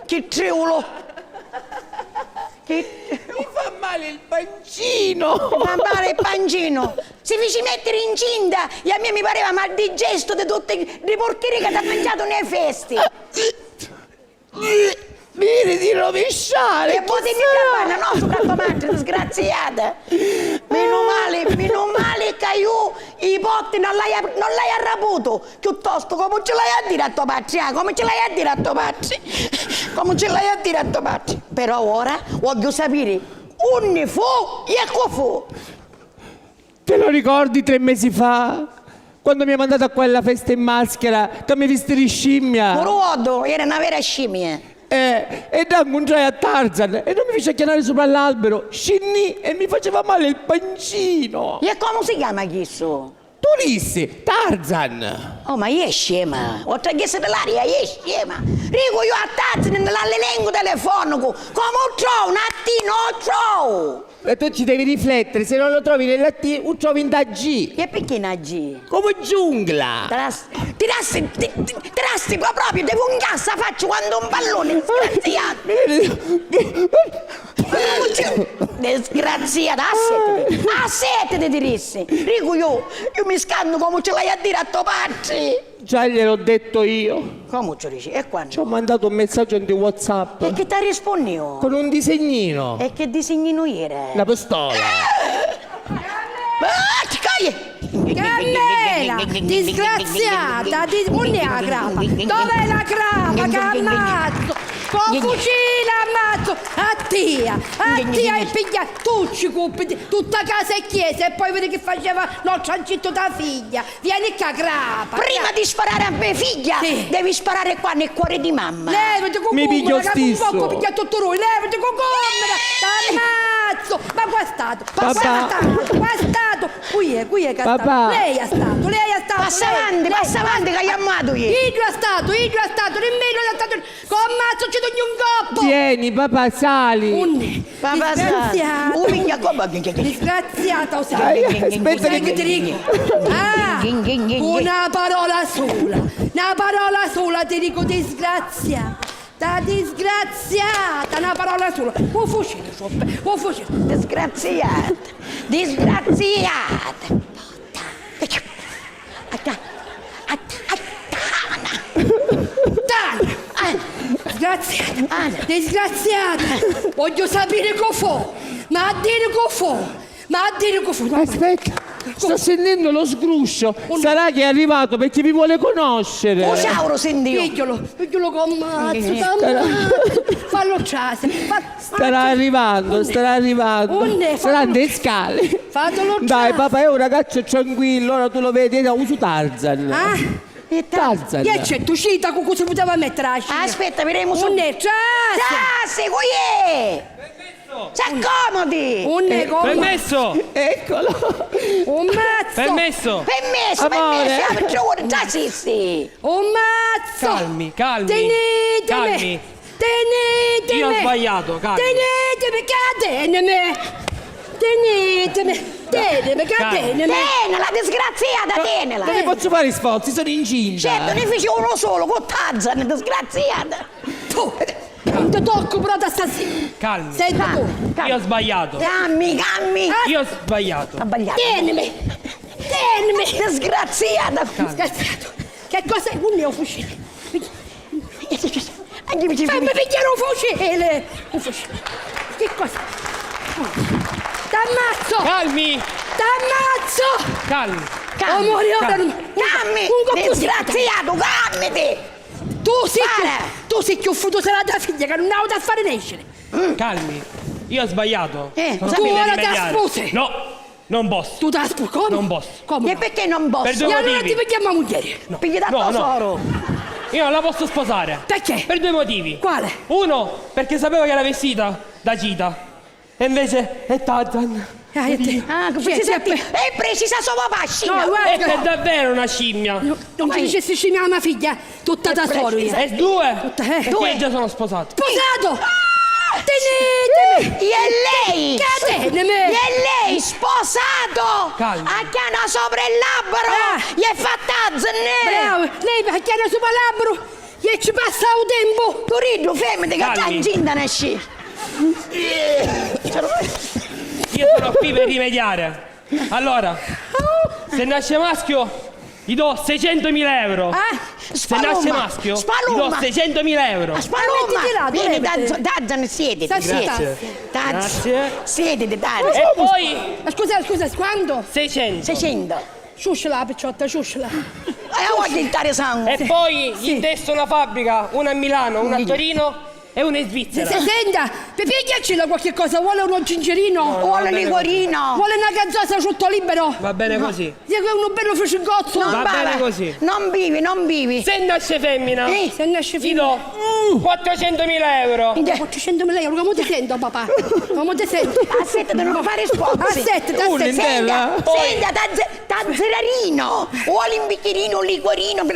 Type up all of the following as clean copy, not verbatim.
Che triulo! Mi fa male il pancino! Fa male il pancino! Si fece mettere incinta e a me mi pareva mal digesto di tutte le porcherie che ti ha mangiato nei festi! Vieni di rovesciare! E poi ti panna, no, su tua madre, disgraziata! Meno male che io i potti non l'hai arraputo! Piuttosto, come ce l'hai a dire a tuo padre? Come ce l'hai a dire a tuo padre? Come ce l'hai a dire a tuo padre? Però ora voglio sapere, unne fu e ecco fu! Te lo ricordi 3 mesi fa? Quando mi ha mandato a quella festa in maschera, che mi vesti di scimmia? Muruodo, era una vera scimmia! E da incontrai a Tarzan e non mi fece chiamare sopra l'albero, scinni e mi faceva male il pancino. E come si chiama questo? Ulisse, Tarzan. Oh, ma io è scema, oltre che essere dell'aria, io è scema. Dico io a Tarzan nell'elenco telefonico, come lo trovo, un attimo lo trovo. E tu ci devi riflettere, se non lo trovi nella T, lo trovi in da G. E perché in G? Come giungla. Tirassi proprio, devo unghia sta faccia quando un pallone, disgraziato. Assetete ti dissi. Dico io mi scanno come ce l'hai a dire a tuo padre. Già gliel'ho detto io. Come ci dici? E quando? Ci ho mandato un messaggio di WhatsApp. E che ti rispondi io? Con un disegnino. E che disegnino era? Una pistola. Carmela, disgraziata, un'è la crapa? Dov'è la crapa che ammazzo? Con fucile ammazzo! Attia e piglia tutti cuppi, tutta casa e chiesa e poi vedi che faceva lo ciancitto da figlia. Vieni qua crapa! Prima di sparare a mia figlia, sì, devi sparare qua nel cuore di mamma. Levati con mi piglio stesso. Un po' piglia tutto lui, levati con t'ammazzo! Ma qua è stato? Qua è stato? Qui è che è stato. Lei è stato. Passa avanti che hai amato io. Iglio è stato, nemmeno è stato. Con mazzo ci togli un coppo. Tieni, papà, sali. Papà, disgraziato. Disgraziato, sai. Aspetta che ti dico. Una parola sola ti dico disgraziata. Disgraziata, una parola sola. Un fucile. Disgraziata. Disgraziata. Voglio sapere che fu. Ma a dire che fu. Aspetta, sto sentendo lo sgruscio. Sarà che è arrivato perché vi vuole conoscere. O Sauro sendio. Pigliolo con mazzo. Fallo ciase. Starà arrivando. Saranno le scale. Fatelo Dai, papà, è un ragazzo tranquillo, ora tu lo vedi, uso Tarzan. Tarzan. Che c'è? Tu cita con cosa poteva mettere la scia? Aspetta, vedremo su. Ciase, qui è. S'accomodi. Permesso! Eccolo. Un mazzo. Permesso! Permesso. Già sì. Un mazzo. Calmi. Tenetemi. Io ho sbagliato, calmi. Tenetemi, Tenela, disgraziata, tenela. Non ne posso fare sforzi, sono incinta. Certo, ne feci uno solo, con Tarzan, disgraziata. tu. Non ti tocco però da stasera. Calmi. Senti tu. Io ho sbagliato. Cammi. Io ho sbagliato. Sbagliato. Tienimi. Disgraziata. Disgraziato. Che cosa è? Un mio fucile. Fammi Fammi pigliare un fucile. Che cosa? T'ammazzo. Calmi. T'ammazzo. Calmi. Oh, muori ora. Cammi. Disgraziato, cammiti. Tu sei chiuffuto sarà da figlia che non ha da fare nascere. Calmi. Io ho sbagliato. Tu ora ti sposi. No, non posso. Tu ti sposi? Come? Non posso. Come? E perché non posso? Per due E allora motivi. ti prendiamo moglie. Pigli da tesoro. Io non la posso sposare. Perché? Per 2 motivi. Quale? Uno, perché sapevo che era vestita da Gita. E invece è Tarzan. È precisa sua papà, scimmia. No, guarda. E per davvero una scimmia. Non ti dicessi scimmia a mia figlia, tutta da solo. E 2, perché Due. già sono sposato. Sposato! Tenetemi! E lei? Tenetemi! E lei sposato? Calma. A chiana sopra il labbro? Gli è fatta Bravo! Lei chiama sopra il labbro Che ci passa il tempo? Torino, fermati che già Calmi. incinta nasci. Io sono qui per rimediare. Allora, se nasce maschio, gli do 600.000 euro. Se nasce maschio, gli do Spalumma. 600.000 euro. mettiti Spalumma, là, dove vieni, metti? Tazzan, siediti. Grazie. Grazie. Siediti, Tazzan. E poi Ma scusa, quando? 600. 600. Sciusciola la picciotta, sciusciola. Voglio diventare sangue. E poi gli intesto una fabbrica, una a Milano, una a Torino e una in Svizzera. Senta, pigliacci qualche cosa, vuole uno gingerino? Vuole liquorino. Vuole una gazzosa sotto libero? Va bene così. Dico uno bello frecingozzo. Va bene così. Non vivi, non vivi. Se nasce femmina, Se nasce gli figlio. do 400.000 euro. 400.000 euro, come ti sento papà? Come ti sento? Aspetta, non fare sforzi. Aspetta, Un'intella. Senta, tazzerarino. Vuole un bicchierino, un liquorino. Va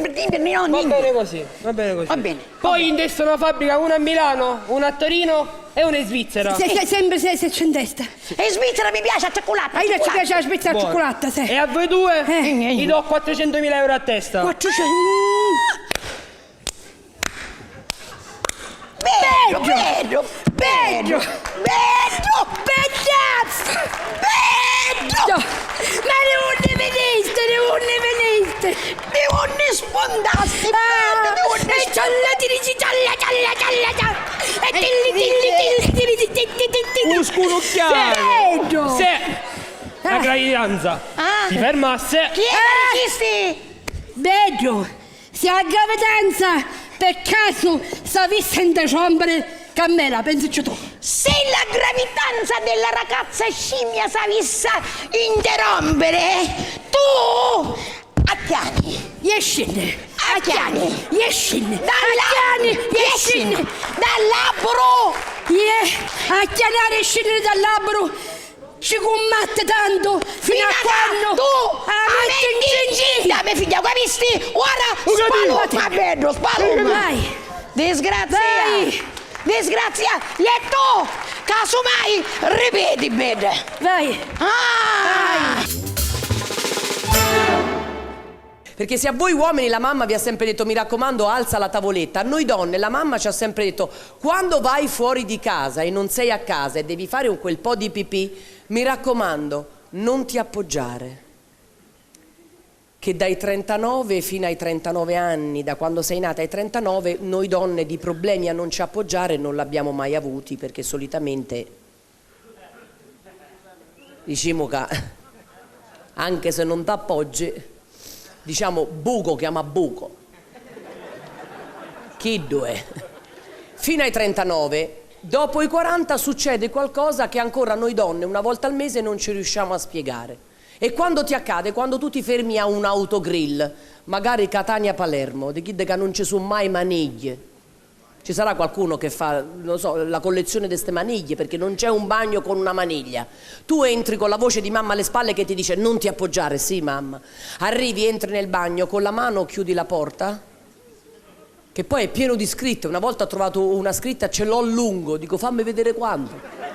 bene così, va bene così. Va bene. Poi intesto una fabbrica, una a Milano, una a Torino e una in Svizzera. Sempre se c'è in testa. E in Svizzera mi piace la cioccolata. A io ci piace la spezza al Buono. cioccolata, sì. E a voi due Eh. gli do 400.000 euro a testa. 400. Bello, bello, bello, bello, Pedazzo! bello. Ma non ne veniste! Devo ne spondassi, bello, devo ne E cialla, tirici, cialla! E tilli! Muscolo chiaro. Vedo! Se la gravidanza si fermasse, Chi è Vedo! Se a gravidanza per caso sapesse interrompere, Cammela, pensaci tu. Se la gravidanza della ragazza scimmia s'avesse interrompere, tu acchiani, Iescine! acchiani, Iescine! dall'albero, dall'albero, A chiamare scendere dall'albero ci combatte tanto fino a quando tu a mettere in incinta, mia figlia, capisti? Ora spaluma, bello, spaluma. Vai! Disgrazia, Vai! disgrazia, e tu, casomai, ripeti, bene. Vai! Ah! Perché se a voi uomini la mamma vi ha sempre detto mi raccomando alza la tavoletta, a noi donne la mamma ci ha sempre detto quando vai fuori di casa e non sei a casa e devi fare un quel po' di pipì, mi raccomando non ti appoggiare. Che dai 39 fino ai 39 anni, da quando sei nata ai 39, noi donne di problemi a non ci appoggiare non l'abbiamo mai avuti perché solitamente diciamo che anche se non ti appoggi diciamo buco chiama buco. Chi due? Fino ai 39, dopo i 40 succede qualcosa che ancora noi donne una volta al mese non ci riusciamo a spiegare. E quando ti accade? Quando tu ti fermi a un autogrill, magari Catania-Palermo, di chi che non ci sono mai maniglie. Ci sarà qualcuno che fa, non so, la collezione di queste maniglie perché non c'è un bagno con una maniglia. Tu entri con la voce di mamma alle spalle che ti dice non ti appoggiare, sì mamma. Arrivi, entri nel bagno, con la mano chiudi la porta, che poi è pieno di scritte. Una volta ho trovato una scritta, ce l'ho lungo, dico fammi vedere quando.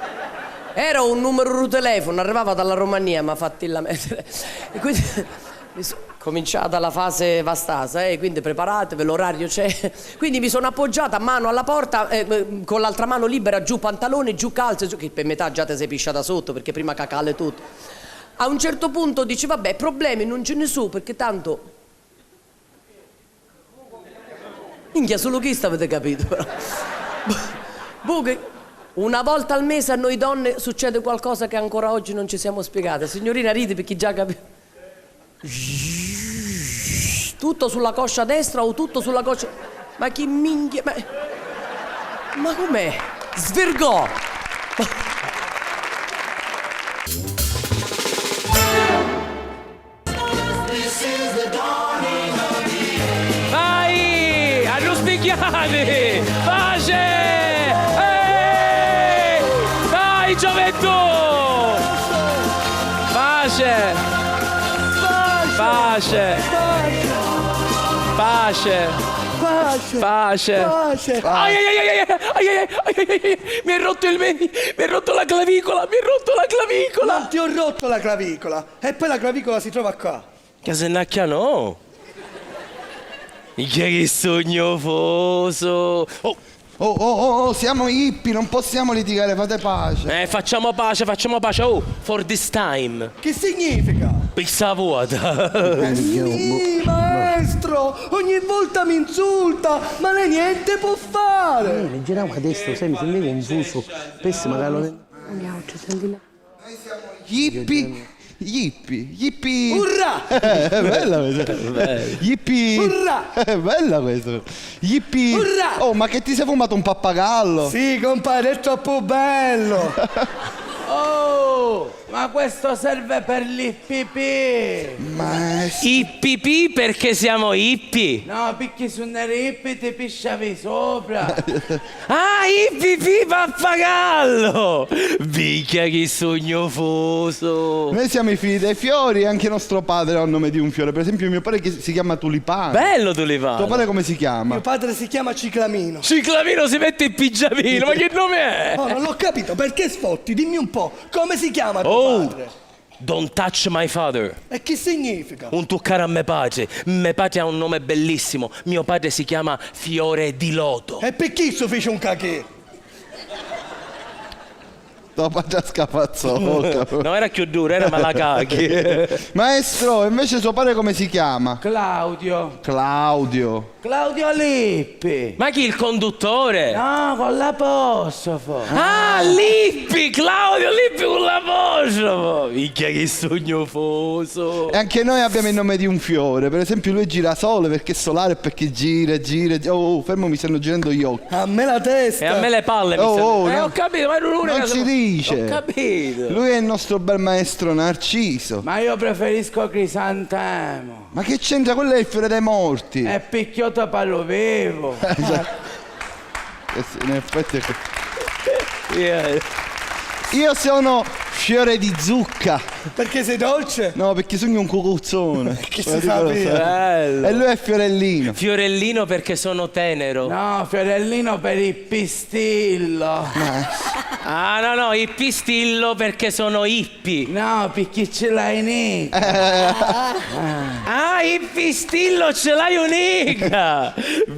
Era un numero di telefono, arrivava dalla Romania, mi ha fatti la mettere. E quindi cominciata la fase vastasa, quindi preparatevi, l'orario c'è. Quindi mi sono appoggiata mano alla porta, con l'altra mano libera, giù pantaloni, giù calze, che per metà già te sei pisciata sotto perché prima cacale tutto. A un certo punto dici vabbè, problemi non ce ne sono perché tanto... Minchia, solo chi avete capito però. Buche. Una volta al mese a noi donne succede qualcosa che ancora oggi non ci siamo spiegate. Signorina ride perché già capito. Tutto sulla coscia destra o tutto sulla coscia... Ma chi minchia... Ma com'è? Svergò! Vai! A non spicchiare! Pace! Vai, gioventù! Pace! Pace! Pace! Pace! Ai, ai, ai, ai, ai, ai, ai, ai, mi è rotto mi è rotto la clavicola, mi è rotto la clavicola! Non ti ho rotto la clavicola. E poi la clavicola si trova qua. Casennacchia no. Che sogno foso. Oh, siamo hippie, non possiamo litigare, fate pace. Facciamo pace. Oh, for this time. Che significa? Pizza vuota. Sì, maestro, ogni volta mi insulta, ma lei niente può fare. Mi giravo a destra, sai, mi sembra confuso. Pensi magari... Andiamo, ci senti Yippie. Urrà! Bella questa. Yippie. Urrà! Bella questa. Yippie. Urrà! Oh, ma che ti sei fumato un pappagallo? Sì, compare, è troppo bello. Oh, ma questo serve per l'IPP. Ma Hippie perché siamo hippie. No, perché su una hippie ti pisciavi sopra. Hippie pappagallo. Bicchia che sogno foso. noi siamo i figli dei fiori e anche nostro padre ha il nome di un fiore. Per esempio mio padre che si chiama Tulipano. Bello Tulipano. Tuo padre come si chiama? Mio padre si chiama Ciclamino. Ciclamino si mette in pigiamino, ma che nome è? Oh, non l'ho capito, perché sfotti? Dimmi un po', come si chiama tuo Oh, padre? don't touch my father. E che significa? Un toccare a me padre. Me padre ha un nome bellissimo. Mio padre si chiama Fiore di Loto. E per chi so fece un cacchè? Tuo padre scafazzolo. No, era più duro, era malacaghi. Maestro, invece suo padre come si chiama? Claudio Claudio. Lippi. Ma chi, il conduttore? No, con l'apostrofo. Lippi, Claudio Lippi con l'apostrofo. Minchia che sogno foso. E anche noi abbiamo il nome di un fiore. Per esempio lui è girasole perché è solare e perché gira. Oh, fermo, mi stanno girando gli occhi. A me la testa. E a me le palle mi Oh, stanno... no. Ho capito, ma l'unica Non si dice. Ho capito. Lui è il nostro bel maestro Narciso. Ma io preferisco Crisantemo. Ma che c'entra? Quello è il fiore dei morti. È picchiotto palovevo. Sì, in effetti è Yeah. Io sono fiore di zucca. Perché sei dolce? No, perché sono un cucuzzone. Che si sapeva. Bello. E lui è fiorellino. Fiorellino perché sono tenero. No, Fiorellino per il pistillo. No, il pistillo perché sono hippie. No, perché ce l'hai in Il pistillo ce l'hai unica.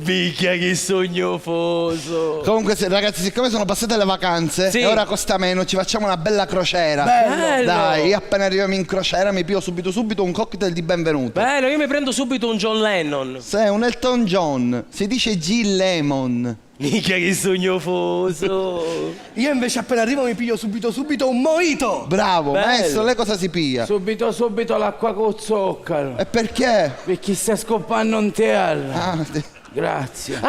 Minchia che sogno foso. Comunque ragazzi, siccome sono passate le vacanze Sì. e ora costa meno, ci facciamo una bella crociera. Bello. Dai, io appena arriviamo in crociera mi pio subito un cocktail di benvenuto. Bello, io mi prendo subito un John Lennon. Sei un Elton John. Si dice G Lemon. Minchia che sogno foso. Io invece appena arrivo mi piglio subito un mojito. Bravo, Bello. maestro, lei cosa si pia? Subito l'acqua con zucchero. E perché? Perché stai scoppando in terra. Ah, Grazie.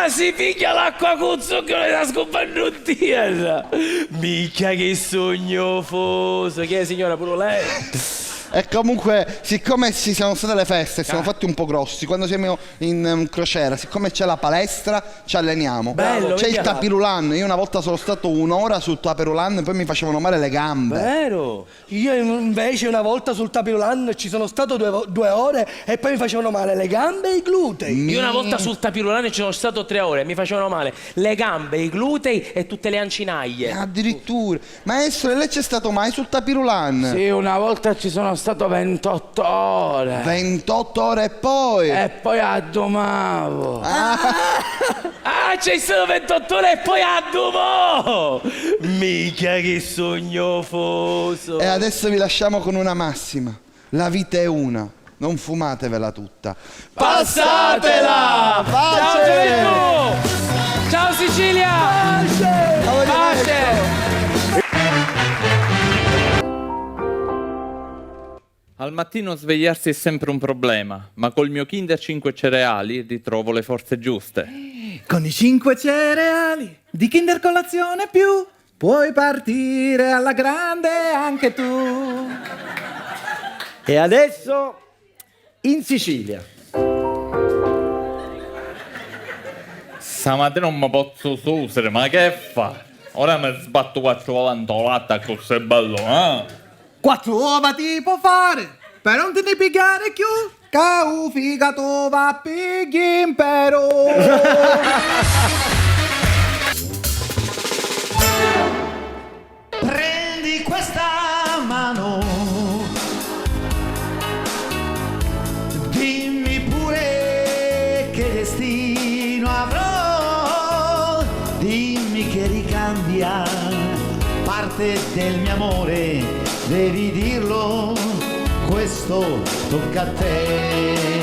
Si picchia l'acqua con zucchero e la scoppando in terra. Minchia che sogno foso. Che è signora pure lei? E comunque, siccome ci sono state le feste, siamo fatti un po' grossi, quando siamo in crociera, siccome c'è la palestra, ci alleniamo. Bello, c'è il vediamo. tapirulan. Io una volta sono stato un'ora sul tapirulan e poi mi facevano male le gambe. Vero? Io invece una volta sul tapirulan ci sono stato 2 ore e poi mi facevano male le gambe e i glutei. Io una volta sul tapirulano ci sono stato 3 ore, mi facevano male le gambe, i glutei e tutte le ancinaglie. Addirittura. Maestro, e lei c'è stato mai sul tapirulan? Sì, una volta ci sono stato 28 ore. 28 ore e poi? E poi addomavo. C'è stato 28 ore e poi addomo! Minchia che sogno foso. E adesso vi lasciamo con una massima. La vita è una. Non fumatevela tutta. Passatela! Ciao Gioventù! Ciao Sicilia! Pace! Al mattino svegliarsi è sempre un problema, ma col mio Kinder 5 cereali ritrovo le forze giuste. Con i 5 cereali di Kinder Colazione Più puoi partire alla grande anche tu. E adesso in Sicilia. Stamattina non mi posso usare, ma che fa? Ora mi sbatto 4 volantolate così bello, 4 uova ti può fare, per non te ne pigliare più. Cau figato va pigli impero. Prendi questa mano, dimmi pure che destino avrò? Dimmi che ricambia parte del mio amore, devi dirlo, questo tocca a te.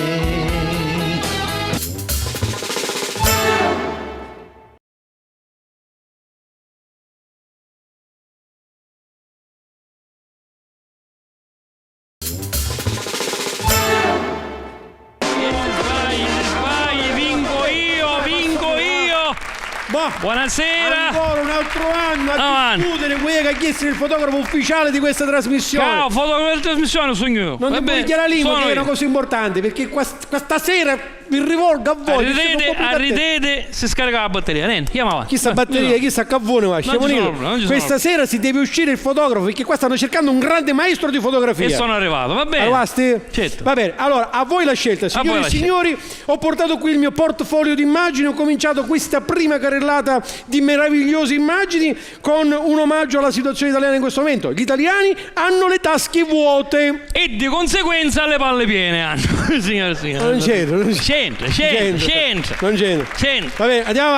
Buonasera. Ancora un altro anno a Avanti. discutere quello che ha chiesto il fotografo ufficiale di questa trasmissione. Ciao, fotografo della trasmissione sono io. Non ti puoi chiarare la lingua, che è una cosa importante, perché questa sera mi rivolgo a voi. Arridete, si scarica la batteria. Niente, andiamo avanti. Chi sta batteria, chi sta cavone, ma questa sera si deve uscire il fotografo, perché qua stanno cercando un grande maestro di fotografia. E sono arrivato, va bene. Arrivasti? Certo. Va bene, allora a voi la scelta, signori e signori. Ho portato qui il mio portfolio di immagini, ho cominciato questa prima carrellata di meravigliose immagini con un omaggio alla situazione italiana in questo momento. Gli italiani hanno le tasche vuote e di conseguenza le palle piene hanno. Signore e signori. Non c'entra. Non c'entra. Va bene, andiamo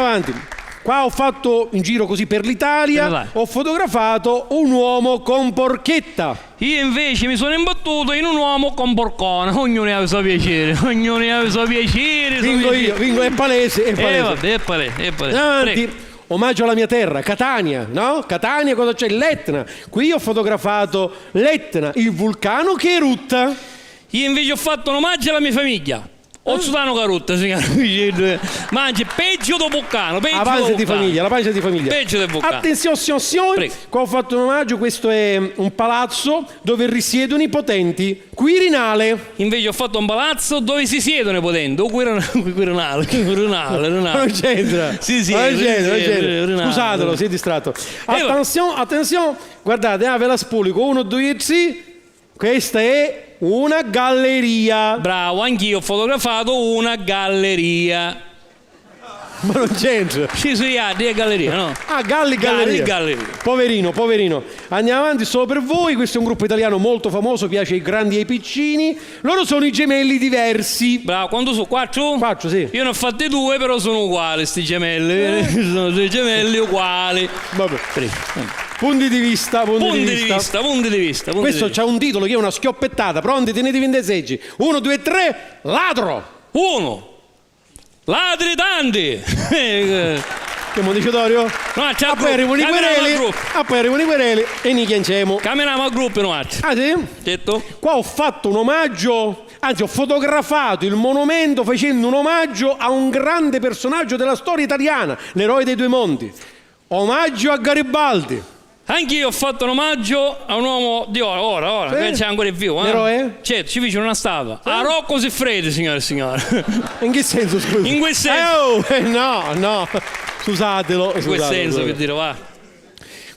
avanti. Qua ho fatto un giro così per l'Italia, ho fotografato un uomo con porchetta. Io invece mi sono imbattuto in un uomo con porcone. Ognuno ha il suo piacere. Vingo, è palese. È palese. Avanti. Omaggio alla mia terra, Catania, no? Catania, cosa c'è? L'Etna. Qui ho fotografato l'Etna, il vulcano che erutta. Io invece ho fatto un omaggio alla mia famiglia. Ho sudano carutta, signore. Mangi peggio del vulcano. La pancia di famiglia. Peggio del vulcano. Attenzione, qua ho fatto un omaggio. Questo è un palazzo dove risiedono i potenti. Quirinale. Invece ho fatto un palazzo dove si siedono i potenti. Quirinale. Non c'entra. Sì. Non c'entra. Scusatelo, si è distratto. Attenzione. Guardate, ve la spulico. 1, 2, 3. Questa è una galleria. Bravo, anch'io ho fotografato una galleria. Ma non c'entra. Sì, è galleria, no? Ah, galleria. Poverino. Andiamo avanti, solo per voi. Questo è un gruppo italiano molto famoso, piace ai grandi e ai piccini. Loro sono i gemelli diversi. Bravo, quanto sono? 4? 4, sì. Io ne ho fatti 2, però sono uguali sti gemelli. Sono 2 gemelli uguali. Vabbè. Punti di vista. Questo c'ha un titolo che è una schioppettata. Pronti, tenetevi in dei seggi. 1, 2, 3, ladro. 1. Ladri tanti. Che mondicitorio? No, c'è poi arrivano i quereli e ne chianciamo. Camminiamo al gruppo, no? Ah, sì? Certo. Qua ho fatto un omaggio, anzi ho fotografato il monumento facendo un omaggio a un grande personaggio della storia italiana, l'eroe dei due mondi. Omaggio a Garibaldi. Anch'io ho fatto un omaggio a un uomo di ora, che c'è ancora in vivo. Eroe? Certo, ci vicino una statua. A Rocco Siffredi, signore e signori. In che senso, scusa? In quel senso. No. Scusatelo. In quel senso, per dire, va.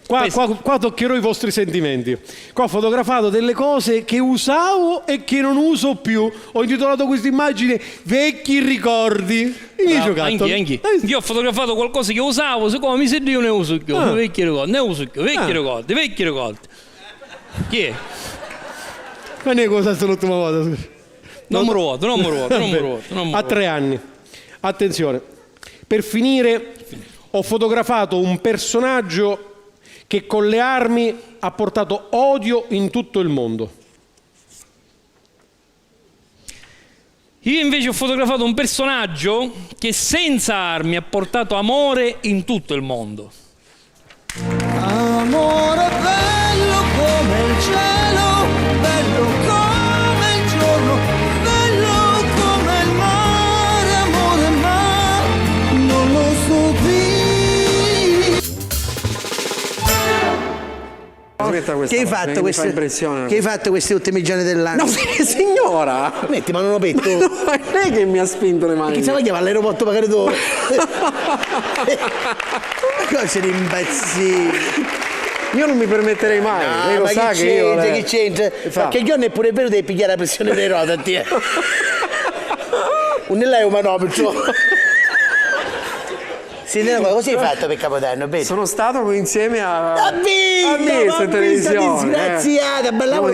Qua toccherò i vostri sentimenti. Qua ho fotografato delle cose che usavo e che non uso più. Ho intitolato questa immagine Vecchi ricordi. Anch'io. Io ho fotografato qualcosa che usavo, siccome mi sento io ne uso più. Vecchi ricordi. Chi è? Ma ne cosa stata l'ultima volta? Non mi ruoto. A 3 anni. Attenzione. Per finire, ho fotografato un personaggio che con le armi ha portato odio in tutto il mondo. Io invece ho fotografato un personaggio che senza armi ha portato amore in tutto il mondo. Amore bello come il cielo, bello come il giorno, bello come il mare, amore, ma non lo so dire. Che hai fatto questi ultimi giorni dell'anno? No, signora! Metti, ma non lo petto. No, è lei che mi ha spinto le mani. Chi se la chiama all'aeroporto pagare tu? Cosa di impazzire? Io non mi permetterei mai. No, lei lo sa che io. Che c'entra? Perché io non è pure vero devi pigliare la pressione dei rotati. Non è lei un manopolo. Senti, cosa hai fatto per Capodanno? Bene. Sono stato insieme a Vinto, in televisione. disgraziata, ballavamo,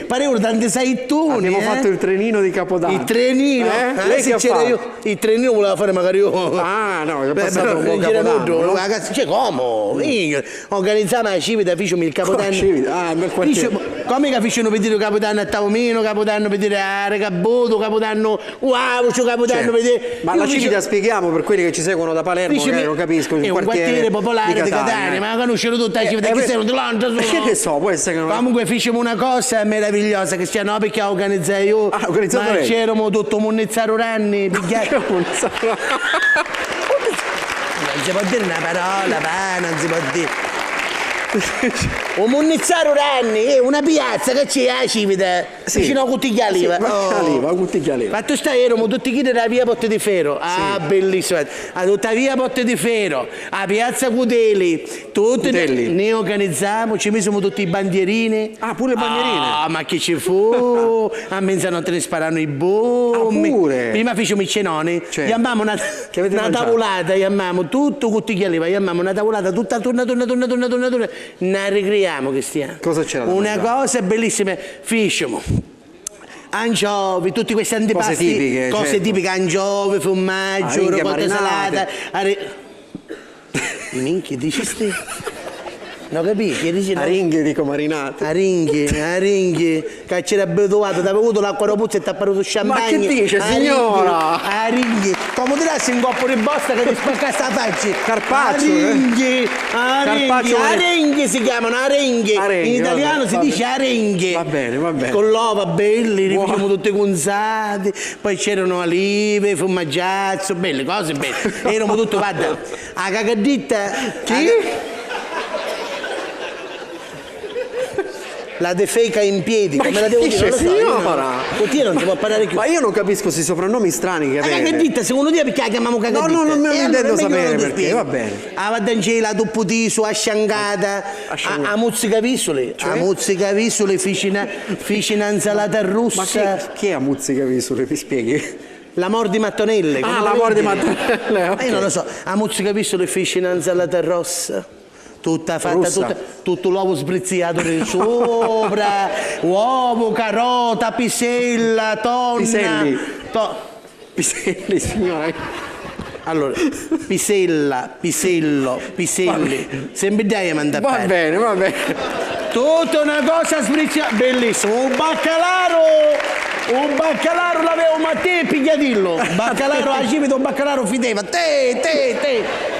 parevano tanti saittoni. Abbiamo fatto il trenino di Capodanno. Il trenino? Lei che ha fatto? Il trenino voleva fare magari io. Ah, no, è passato un po' Capodanno. Cioè, come? Organizziamo la civita, facciamo il Capodanno. Ah, nel quartiere. Come che facciano per dire Capodanno a Taumino, Capodanno per dire a Regaboto, Capodanno wow, Capodanno per dire... Ma la civita spieghiamo per quelli che ci seguono da Palermo, che non capiscono. È un quartiere popolare di Catania, ma conoscono tutta la civita, che sei di Londra. Che so, può essere che non... Comunque facciamo una cosa meravigliosa che sia no perché organizzai io. Ah, organizzato lei? C'erano tutto Monnezzaro Ranni, pigliati. Non si può dire una parola, va, non si può dire. Un Monnezzaro Ranni è una piazza che c'è a Civita, vicino a Cuttiglialiva. Fatto sta, eravamo tutti chi della via Porte di Ferro. Ah, bellissimo. A tutta via Porte di Ferro, a piazza Cudeli, tutti ne organizziamo, ci misimo tutti i bandierini. Ah, pure le bandierine? Ah, ma che ci fu? A mezzanotte ne sparano i bombi. Ah, pure? Prima facciamo i cenoni, chiamiamo una tavolata, chiamiamo tutto Cuttiglialiva, chiamiamo una tavolata tutta torna. Ne ricriamo, Cristiano. Cosa c'era da una mangiare? cosa bellissima, fisciamo. Anciovi, tutti questi antipasti. Cose tipiche, certo. Tipiche, anciovi, formaggio, ricotta salata. Minchia, dici ste? Non capisci? Che dici? Aringhe, dico marinate. Aringhe, che c'era abituato, ti avevo avuto l'acqua da puzza e ti ha parlato champagne. Ma che dice, signora? Aringhe, come dirassi un coppo di bosta che ti spaccasse la faccia. Carpaccio, Aringhe si chiamano, aringhe. In italiano si dice aringhe. Va bene. Con l'ova belli, rifacciamo tutti conzati, poi c'erano olive, formaggiazzo, belle cose belle. Erano tutti, guarda, a cagadditta. Chi? La defeca in piedi, ma come la devo dire? Signora! Così non si può parlare più. Ma io non capisco questi soprannomi strani che avete. Cagaditta, secondo te perché la chiamiamo cagaditta? No, non me lo intendo sapere perché, va bene. A Vadangela, Tupputiso, a Sciangata, a Muzzicavisole. A Muzzicavisole feci una insalata russa. Ma che è a Muzzicavisole? Mi spieghi? L'amor di Mattonelle. Ah, l'amor di Mattonelle, ok. Io non lo so, a Muzzicavisole feci una insalata rossa. Tutta fatta, tutto l'uovo sbriziato di sopra, uovo, carota, pisella, tonna. Piselli, signora. Allora, piselli. Sempre dai a mandare a Va bene. Tutta una cosa sbriziata, bellissimo. Un baccalaro l'avevo a te pigliatillo. Baccalaro a civita, un baccalaro fideva. Te.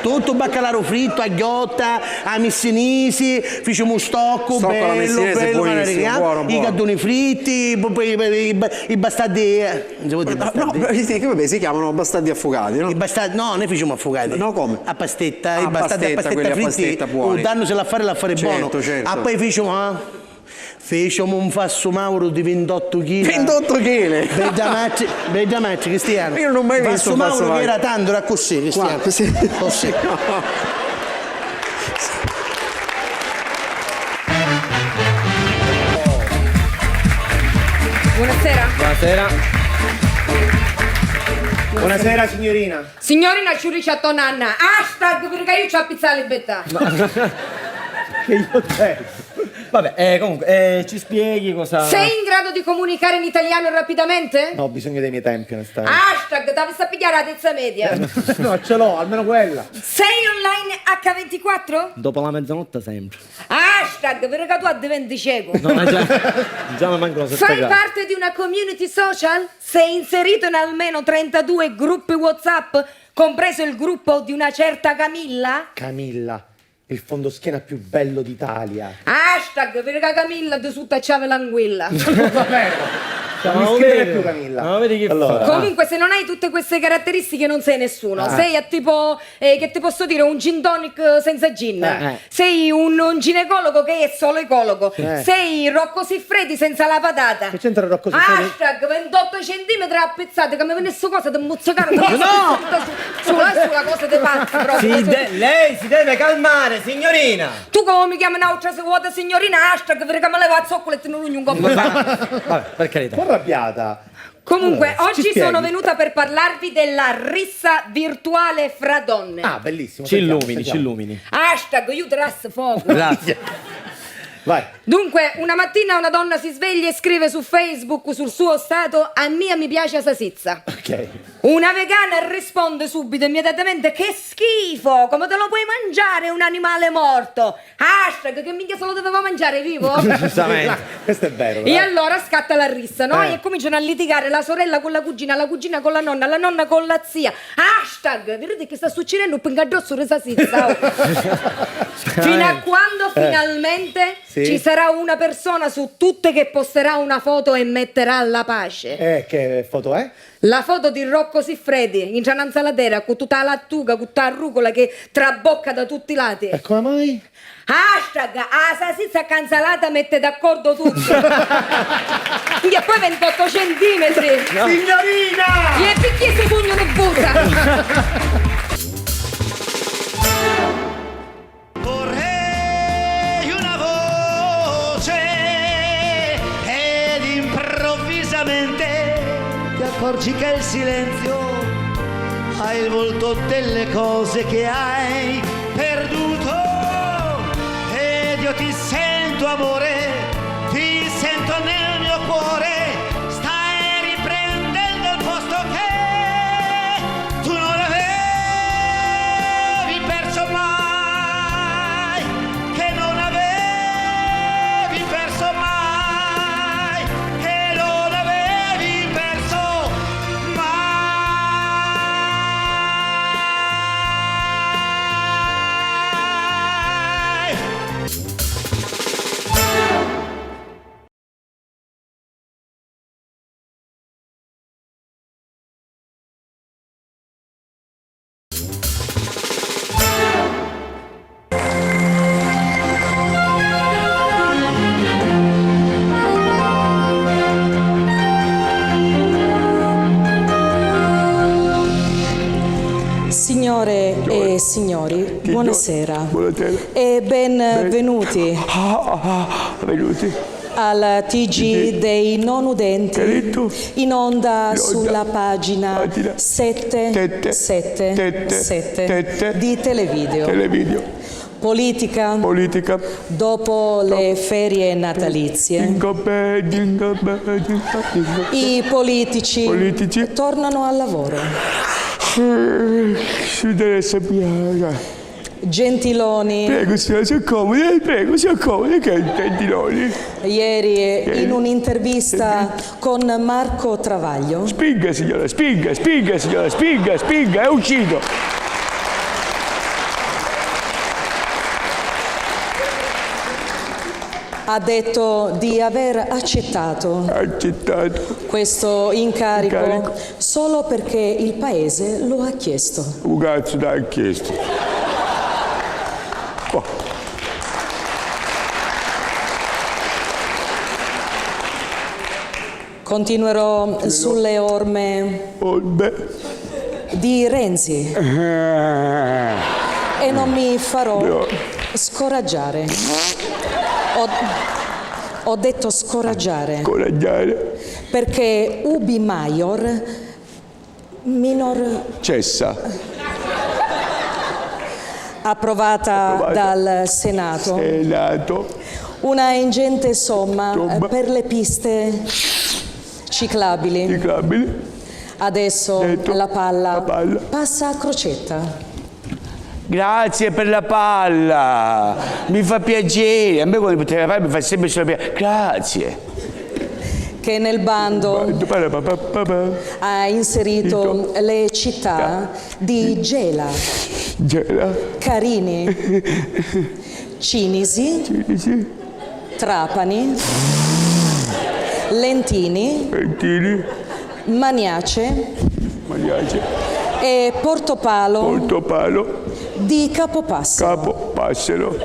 Tutto baccalaro fritto, a ghiotta, a messinisi, facciamo un stocco bello, buono. I gattoni fritti, i bastardi. Non si può dire bastardi. Vabbè, si chiamano bastardi affogati, no? I bastardi, no, noi facciamo affogati. No, come? A pastetta, i bastardi a pastetta fritti. Buoni. Danno l'affare buono. Certo. A poi facciamo un fasso Mauro di 28 kg. 28 kg? Bella Cristiano. Io non ho mai visto un fasso Mauro che era tanto, era così, Cristiano. Così. Buonasera. Buonasera signorina. Signorina ci ricetto nonna. Hashtag perché io ci ho pizza la libertà. Che io te. Vabbè, comunque, ci spieghi cosa... Sei in grado di comunicare in italiano rapidamente? No, ho bisogno dei miei tempi, onestamente. Hashtag, devi sappiare la terza media. No, ce l'ho, almeno quella. Sei online H24? Dopo la mezzanotte sempre. Hashtag, perché tu diventi cieco. No, già mi mancano 7 Fai gradi. parte di una community social? Sei inserito in almeno 32 gruppi WhatsApp, compreso il gruppo di una certa Camilla? Camilla, il fondoschiena più bello d'Italia. Hashtag, perché Camilla ti suttacciava l'anguilla. Va bene. Non scrivere più Camilla. Non vedi che allora. Comunque se non hai tutte queste caratteristiche non sei nessuno. Sei a tipo, che ti posso dire, un gin tonic senza gin. Sei un ginecologo che è solo ecologo. Sei Rocco Siffredi senza la patata. Che c'entra Rocco Siffredi? Hashtag 28 centimetri a pezzate, che mi venisse cosa di mozzicare. No! Sulla cosa di pazzi proprio. Lei si deve calmare, signorina. Tu come mi chiami un'altra se vuota signorina? Hashtag perché me levo a zoccola e te non un coppo. Vabbè, per carità. arrabbiata. Comunque, Allora, ci oggi spieghi. sono venuta per parlarvi della rissa virtuale fra donne. Ah, bellissimo. Ci sentiamo, illumini, ci sentiamo. illumini. Hashtag Uterus Focus. Grazie. Vai. Dunque, una mattina una donna si sveglia e scrive su Facebook, sul suo stato: a mia mi piace sa sizza. Ok. Una vegana risponde subito, immediatamente: che schifo, come te lo puoi mangiare un animale morto? Hashtag, che minchia se lo doveva mangiare vivo? Giustamente. Questo è vero. E allora scatta la rissa, no? Eh. E cominciano a litigare la sorella con la cugina con la nonna con la zia. Hashtag, vedete che sta succedendo un pingadrosso resa sizza. Fino a quando finalmente ci sarà una persona su tutte che posterà una foto e metterà la pace. Che foto è? La foto di Rocco Siffredi in una insalatera con tutta la lattuga, con tutta la rucola che trabocca da tutti i lati. E come mai? Hashtag a salsiccia canzalata mette d'accordo tutti. E poi 28 centimetri. No. Signorina! E picchi si pugno ne butta. Vorrei una voce ed improvvisamente ti accorgi che il silenzio ha il volto delle cose che hai perduto ed io ti sento amore, ti sento nel mio cuore, stai riprendendo il posto che tu non avevi perso mai, che non avevi perso mai, che non avevi perso mai. Signore e signori, buonasera. E benvenuti al TG dei non udenti, in onda sulla pagina 777 di Televideo. Politica, dopo le ferie natalizie, i politici tornano al lavoro. Gentiloni. Prego, signora, si accomodi, Gentiloni. Ieri in un'intervista con Marco Travaglio. Spinga, signora, è uscito. Ha detto di aver accettato questo incarico solo perché il paese lo ha chiesto. Un cazzo l'ha chiesto. Continuerò sulle orme di Renzi e non mi farò scoraggiare. Ho detto scoraggiare. Perché ubi maior minor cessa. Approvata dal Senato. Una ingente somma per le piste ciclabili. Adesso la palla passa a Crocetta. Grazie per la palla, mi fa piacere, a me quando poteva fare mi fa sempre solo piacere, grazie. Che nel bando ha inserito le città di Gela, Carini, Cinisi, Trapani, Lentini, Maniace e Portopalo di Capopassero.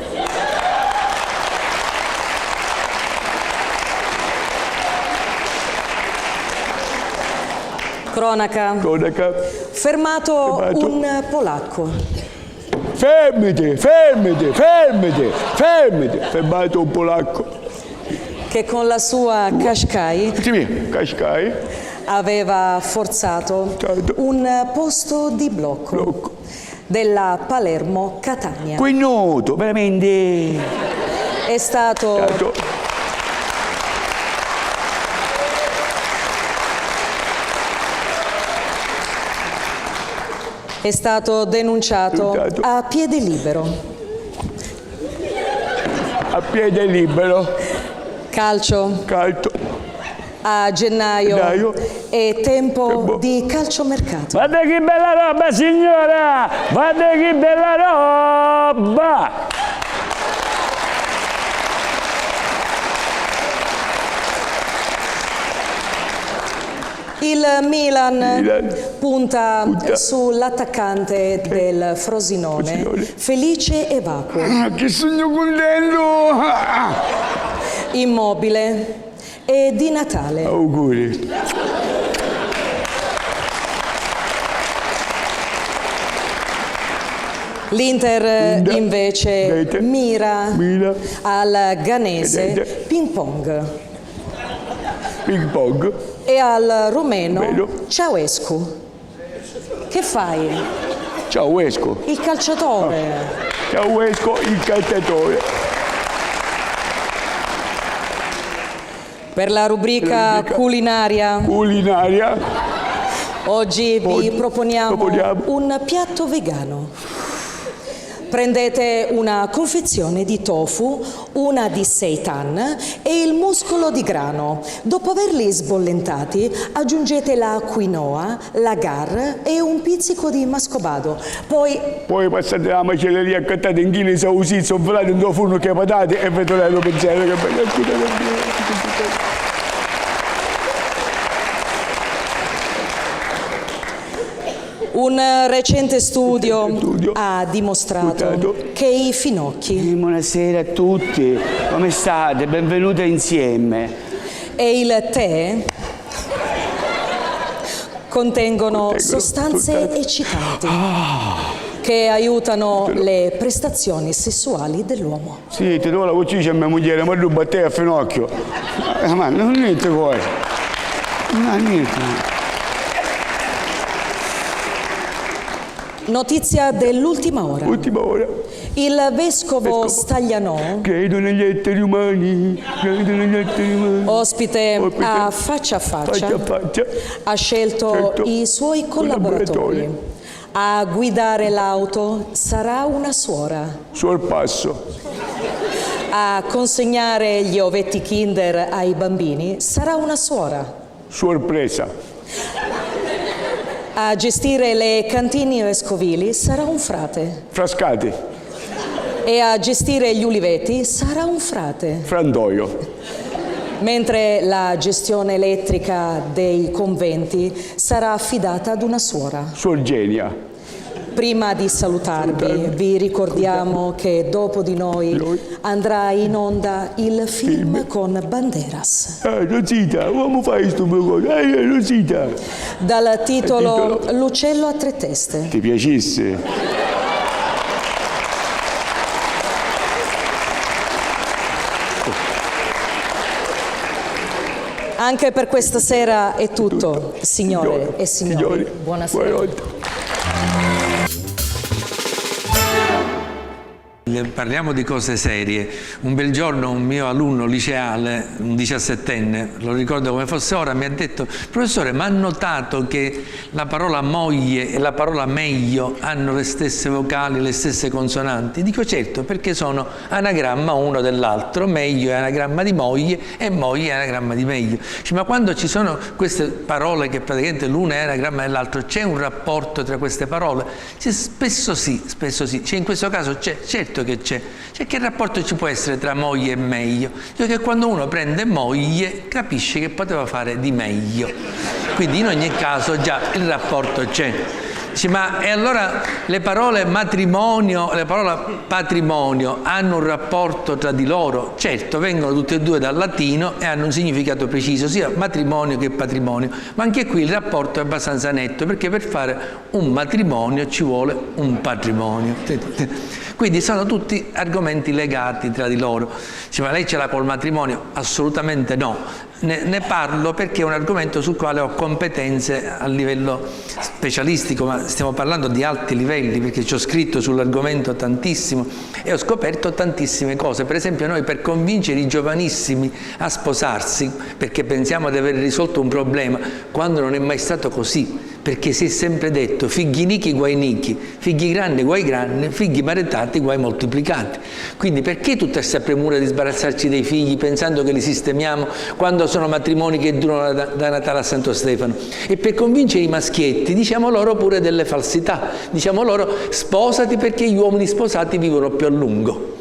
Cronaca. Fermato un polacco. Fermate, fermato un polacco. che con la sua Qashqai aveva forzato un posto di blocco della Palermo-Catania. Quinnuto, veramente. È stato denunciato a piede libero. A piede libero. Calcio. A gennaio è tempo di calciomercato. Guarda che bella roba, signora! Guarda che bella roba! Il Milan punta sull'attaccante del Frosinone, Felice Evacuo. Che sogno contento! Immobile e di Natale. Auguri. L'Inter invece mira al ghanese Ping Pong e al rumeno Ceausescu. Che fai? Ceausescu. Il calciatore. Ceausescu, il calciatore. Per la rubrica culinaria. Oggi vi proponiamo un piatto vegano. Prendete una confezione di tofu, una di seitan e il muscolo di grano. Dopo averli sbollentati, aggiungete la quinoa, l'agar e un pizzico di mascobado. Poi passate la macelleria, accattate in chili sausizzo, infilate in due forno che patate e vedete lo pensiero che bello. Un recente studio ha dimostrato che i finocchi buonasera a tutti, come state? Benvenute insieme. E il tè contengono sostanze eccitanti che aiutano le prestazioni sessuali dell'uomo. Sì, ti do la vocina a mia moglie, ma ruba te a finocchio. Ma non niente poi. Non niente. Notizia dell'ultima ora. Il vescovo Staglianò, credo negli esseri umani, ospite a faccia, ha scelto i suoi collaboratori. A guidare l'auto sarà una suora. Suor Passo. A consegnare gli ovetti Kinder ai bambini sarà una suora. Sorpresa. A gestire le cantine vescovili sarà un frate. Frascati. E a gestire gli uliveti sarà un frate. Frandoio. Mentre la gestione elettrica dei conventi sarà affidata ad una suora. Suor Genia. Prima di salutarvi, vi ricordiamo che dopo di noi andrà in onda il film con Banderas. Rosita, come fai sto cosa? Rosita. Dal titolo L'uccello a tre teste. Ti piacesse? Anche per questa sera è tutto, signore e signori. Buonasera. Parliamo di cose serie. Un bel giorno un mio alunno liceale, un 17enne, lo ricordo come fosse ora, mi ha detto: professore, ma ha notato che la parola moglie e la parola meglio hanno le stesse vocali, le stesse consonanti? Dico certo, perché sono anagramma uno dell'altro. Meglio è anagramma di moglie e moglie è anagramma di meglio. Ma quando ci sono queste parole che praticamente l'una è anagramma dell'altro, c'è un rapporto tra queste parole? Spesso sì. Cioè, in questo caso c'è, certo che c'è. Cioè, che rapporto ci può essere tra moglie e meglio? Cioè che quando uno prende moglie capisce che poteva fare di meglio. Quindi in ogni caso già il rapporto c'è. Dice, ma e allora le parole matrimonio e la parola patrimonio hanno un rapporto tra di loro? Certo, vengono tutte e due dal latino e hanno un significato preciso, sia matrimonio che patrimonio, ma anche qui il rapporto è abbastanza netto, perché per fare un matrimonio ci vuole un patrimonio. Quindi sono tutti argomenti legati tra di loro. Dice, ma lei ce l'ha col matrimonio? Assolutamente no. Ne parlo perché è un argomento sul quale ho competenze a livello specialistico, ma stiamo parlando di alti livelli, perché ci ho scritto sull'argomento tantissimo e ho scoperto tantissime cose. Per esempio, noi per convincere i giovanissimi a sposarsi, perché pensiamo di aver risolto un problema, quando non è mai stato così, perché si è sempre detto figli nichi guai nichi, figli grandi guai grandi, figli maritati guai moltiplicati. Quindi perché tutta questa premura di sbarazzarci dei figli pensando che li sistemiamo quando sono matrimoni che durano da Natale a Santo Stefano? E per convincere i maschietti diciamo loro pure delle falsità, diciamo loro sposati perché gli uomini sposati vivono più a lungo,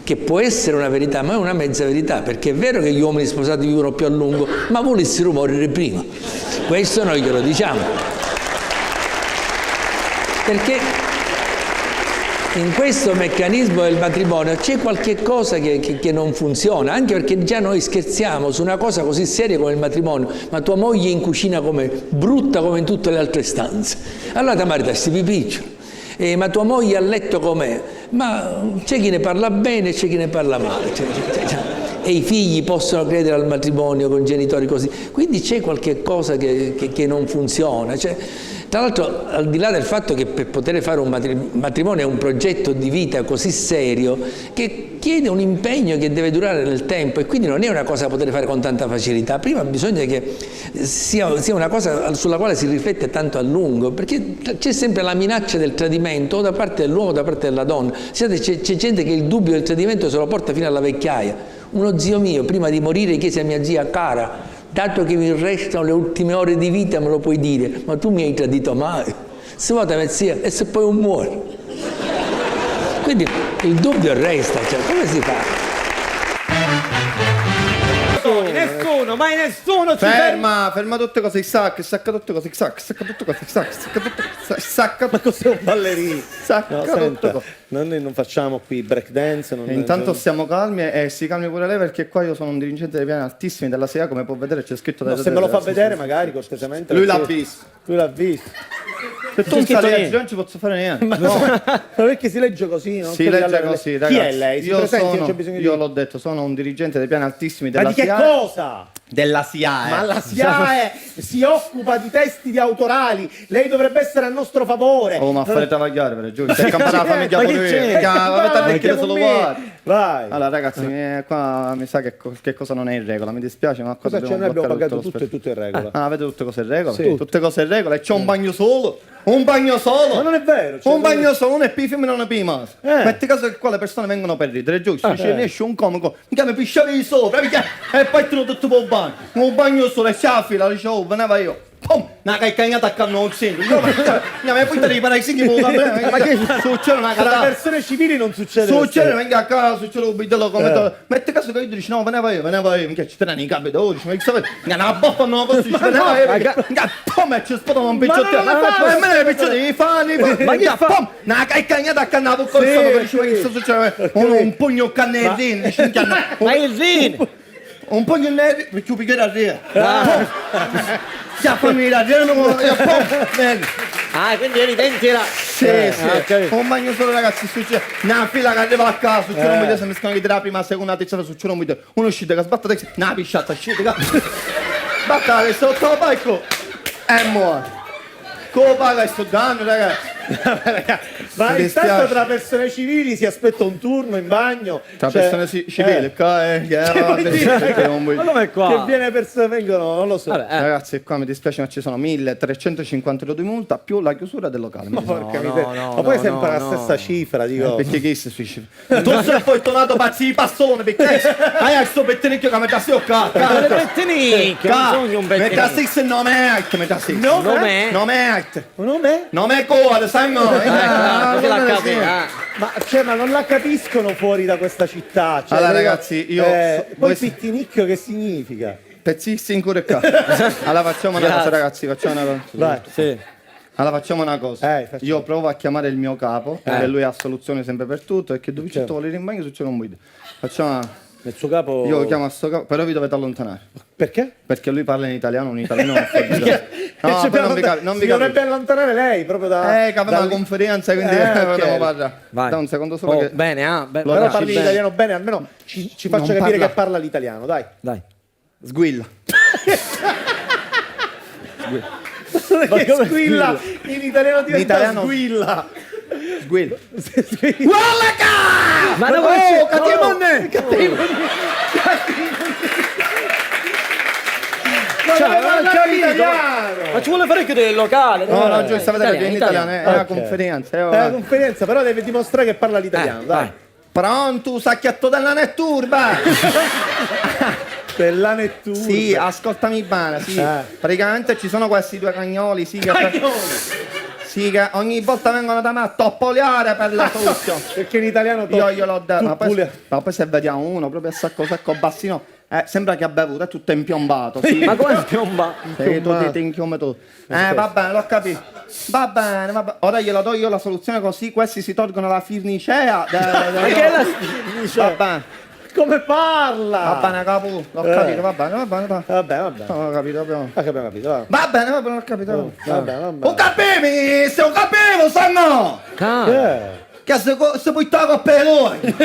che può essere una verità, ma è una mezza verità, perché è vero che gli uomini sposati vivono più a lungo, ma volessero morire prima. Questo noi glielo diciamo. Perché in questo meccanismo del matrimonio c'è qualche cosa che non funziona, anche perché già noi scherziamo su una cosa così seria come il matrimonio, ma tua moglie in cucina com'è? Brutta come in tutte le altre stanze. Allora ti maritasti pipiccio. Ma tua moglie a letto com'è? Ma c'è chi ne parla bene e c'è chi ne parla male. E i figli possono credere al matrimonio con genitori così. Quindi c'è qualche cosa che non funziona. Tra l'altro, al di là del fatto che per poter fare un matrimonio è un progetto di vita così serio che chiede un impegno che deve durare nel tempo, e quindi non è una cosa da poter fare con tanta facilità. Prima bisogna che sia una cosa sulla quale si riflette tanto a lungo, perché c'è sempre la minaccia del tradimento o da parte dell'uomo o da parte della donna. C'è gente che il dubbio del tradimento se lo porta fino alla vecchiaia. Uno zio mio prima di morire chiese a mia zia: cara, dato che mi restano le ultime ore di vita, me lo puoi dire, ma tu mi hai tradito mai? Se vuoi mia zia, e se poi non muore? Quindi il dubbio resta, come si fa? Nessuno, mai nessuno ci ferma tutte cose, sacca tutte cose, sacca. Ma cos'è un ballerino? No, senta, noi non facciamo qui breakdance. Intanto stiamo calmi e si calmi pure lei, perché qua io sono un dirigente dei piani altissimi della SEA, come può vedere c'è scritto se me lo fa vedere magari cortesemente. Lui l'ha visto. Se tu non sai leggere non ci posso fare niente. Ma perché si legge così? Non si legge così, ragazzi. Chi è lei? Io l'ho detto, sono un dirigente dei piani altissimi della SIAE. Ma di che cosa? Della SIAE. Ma la SIAE si occupa di testi di autorali. Lei dovrebbe essere a nostro favore. Oh, ma fare travagliare, per giù. Se campare la famiglia pure solo vai. Allora ragazzi, qua mi sa che cosa non è in regola, mi dispiace, ma cosa c'è? Noi abbiamo pagato tutto in regola. Avete tutte cose in regola? Sì. Tutte cose in regola, e c'è un bagno solo. Un bagno solo? Ma non è vero. Un bagno solo, non è più femmina, non è più maschio. Metti caso che qua le persone vengono per ridere, giusto? Ci esce un comico, mi chiama pisciavi sopra, e poi tu tutto per il bagno. Un bagno solo, e c'è la fila, dicevo, veneva io. Pum! Una cagnata a canno un singolo. Mi puoi dare i paraisinghi per ma che succede una tra persone civili non succede. Succede, venga a casa, succede un bidello come metti caso che io dici no, veneva io, mi ci tenere i capi 12, ma che sapete? Una baffa non la posso dire, veneva io. Come ci spotano un picciottello? Ma me ne picciottelli, i fani. Ma che fa? Una cagnata a cannato col solo per diceva che succede. Un pugno cannellino, ma il zin. Un po' di neri per più picchiare a ria. Fammi la ria, quindi evidenti era. Sì. Un bagno solo, ragazzi, succede. Una fila che arriva a casa, succede un video, se mi scanno di la prima, seconda, terza, succede un video. Uno uscite che sbatta, una pisciata, uscite che sbatta che sotto la palco e muore. Come paga questo danno, ragazzi? Ma intanto tra persone civili si aspetta un turno in bagno. Tra persone civili, qua ma come qua? Che viene persone vengono, non lo so. Ragazzi, qua mi dispiace, ma ci sono 1350 di multa più la chiusura del locale. Ma porca miseria. Ma poi è sempre la stessa cifra, dico. Perché che si cifre? Tu sei fortunato pazzi di passone, perché hai questo pettinicchio che metà si occato. Ma pettinicchio, non sogno un pettinicchio. Metà si non è alt, metà si. Non è alt. Non è coda, sai no. Ma non la capiscono fuori da questa città. Allora ragazzi, io poi pettinicchio che significa? Pezzissi in cuore qua. Allora facciamo una cosa, ragazzi, facciamo una cosa. Vai, sì. Allora facciamo una cosa. Io provo a chiamare il mio capo, perché lui ha soluzione sempre per tutto, e che dove ci vuole in bagno succede un video. Facciamo. Il suo capo. Io chiamo a sto capo, però vi dovete allontanare. Perché? Perché lui parla in italiano, un italiano non no, poi non vi dovrebbe allontanare lei proprio da. Che abbiamo una conferenza, quindi potremmo parlare. Vai. Da un secondo solo che. Bene, Però parli l'italiano bene, almeno ci faccia capire che parla l'italiano, dai. Dai. Sguilla. Perché squilla in italiano diventa squilla. Sguilla. Guarda! Ma dove cattimonne! Ma ci vuole fare chiudere il locale? No, giusto, vedete che in italiano è una conferenza. È una conferenza, però deve dimostrare che parla l'italiano, dai. Pronto, sacchietto della netturba! Della netturba? Sì, ascoltami bene, sì. Praticamente ci sono questi due cagnoli, sì, sì, che ogni volta vengono da me a toppoliare per la soluzione. Perché in italiano io gliel'ho detto, ma poi se vediamo uno proprio a sacco secco bassino, sembra che ha bevuto, è tutto impiombato. Sì. Ma come impiombato? Sì, tu ti inchiumi tu. Va bene, l'ho capito. Va bene, va bene. Ora glielo do io la soluzione, così questi si tolgono la firnicea. Perché la firnicea? Va bene. Come parla? Va bene, capo, l'ho capito, va bene. Va bene. Ho capito, abbiamo capito, va. Va bene, l'ho capito. Va bene. Un capivi, se un capivo, sanno! Che se puoi togliere per lui!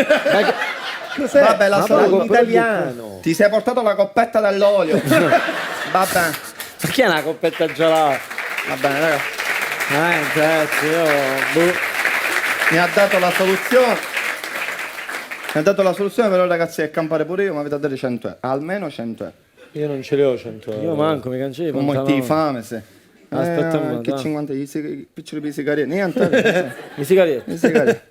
Cos'è? Vabbè, la in italiano. Ti sei portato la coppetta dell'olio. Va bene. Perché è una coppetta gelata? Va bene, raga. Grazie, mi ha dato la soluzione. Mi ha dato la soluzione, però ragazzi, è campare pure io, mi avete dato 100 euro. Almeno 100 euro. Io non ce li ho 100 euro. Io manco, mi cancelli. Con molti fame, se. Aspetta, che 50 piccoli sigarette. Niente. I sigarette.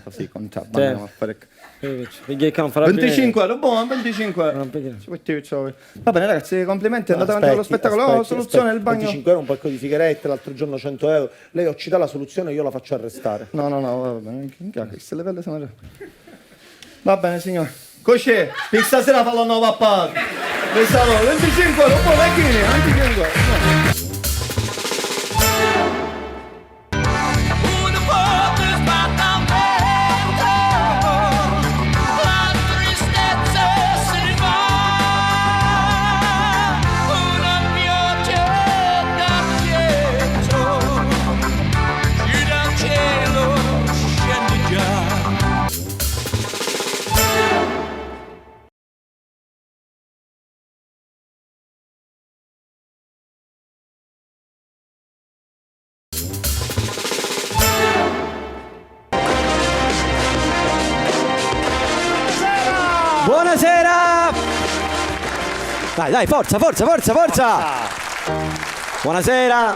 Così contabile. Andiamo a fare. 25 euro, buono, 25 euro. Va bene ragazzi, complimenti, andate avanti con lo spettacolo. Soluzione del bagno. 25 euro, un pacco di sigarette, l'altro giorno 100 euro. Lei ci dà la soluzione, io la faccio arrestare. No, va bene. Se le pelle sono. Va bene signore. Così, per stasera fallo nuovo a parte. 25 euro, un po' vecchini, 25 euro. Buonasera! Dai, forza! Buonasera!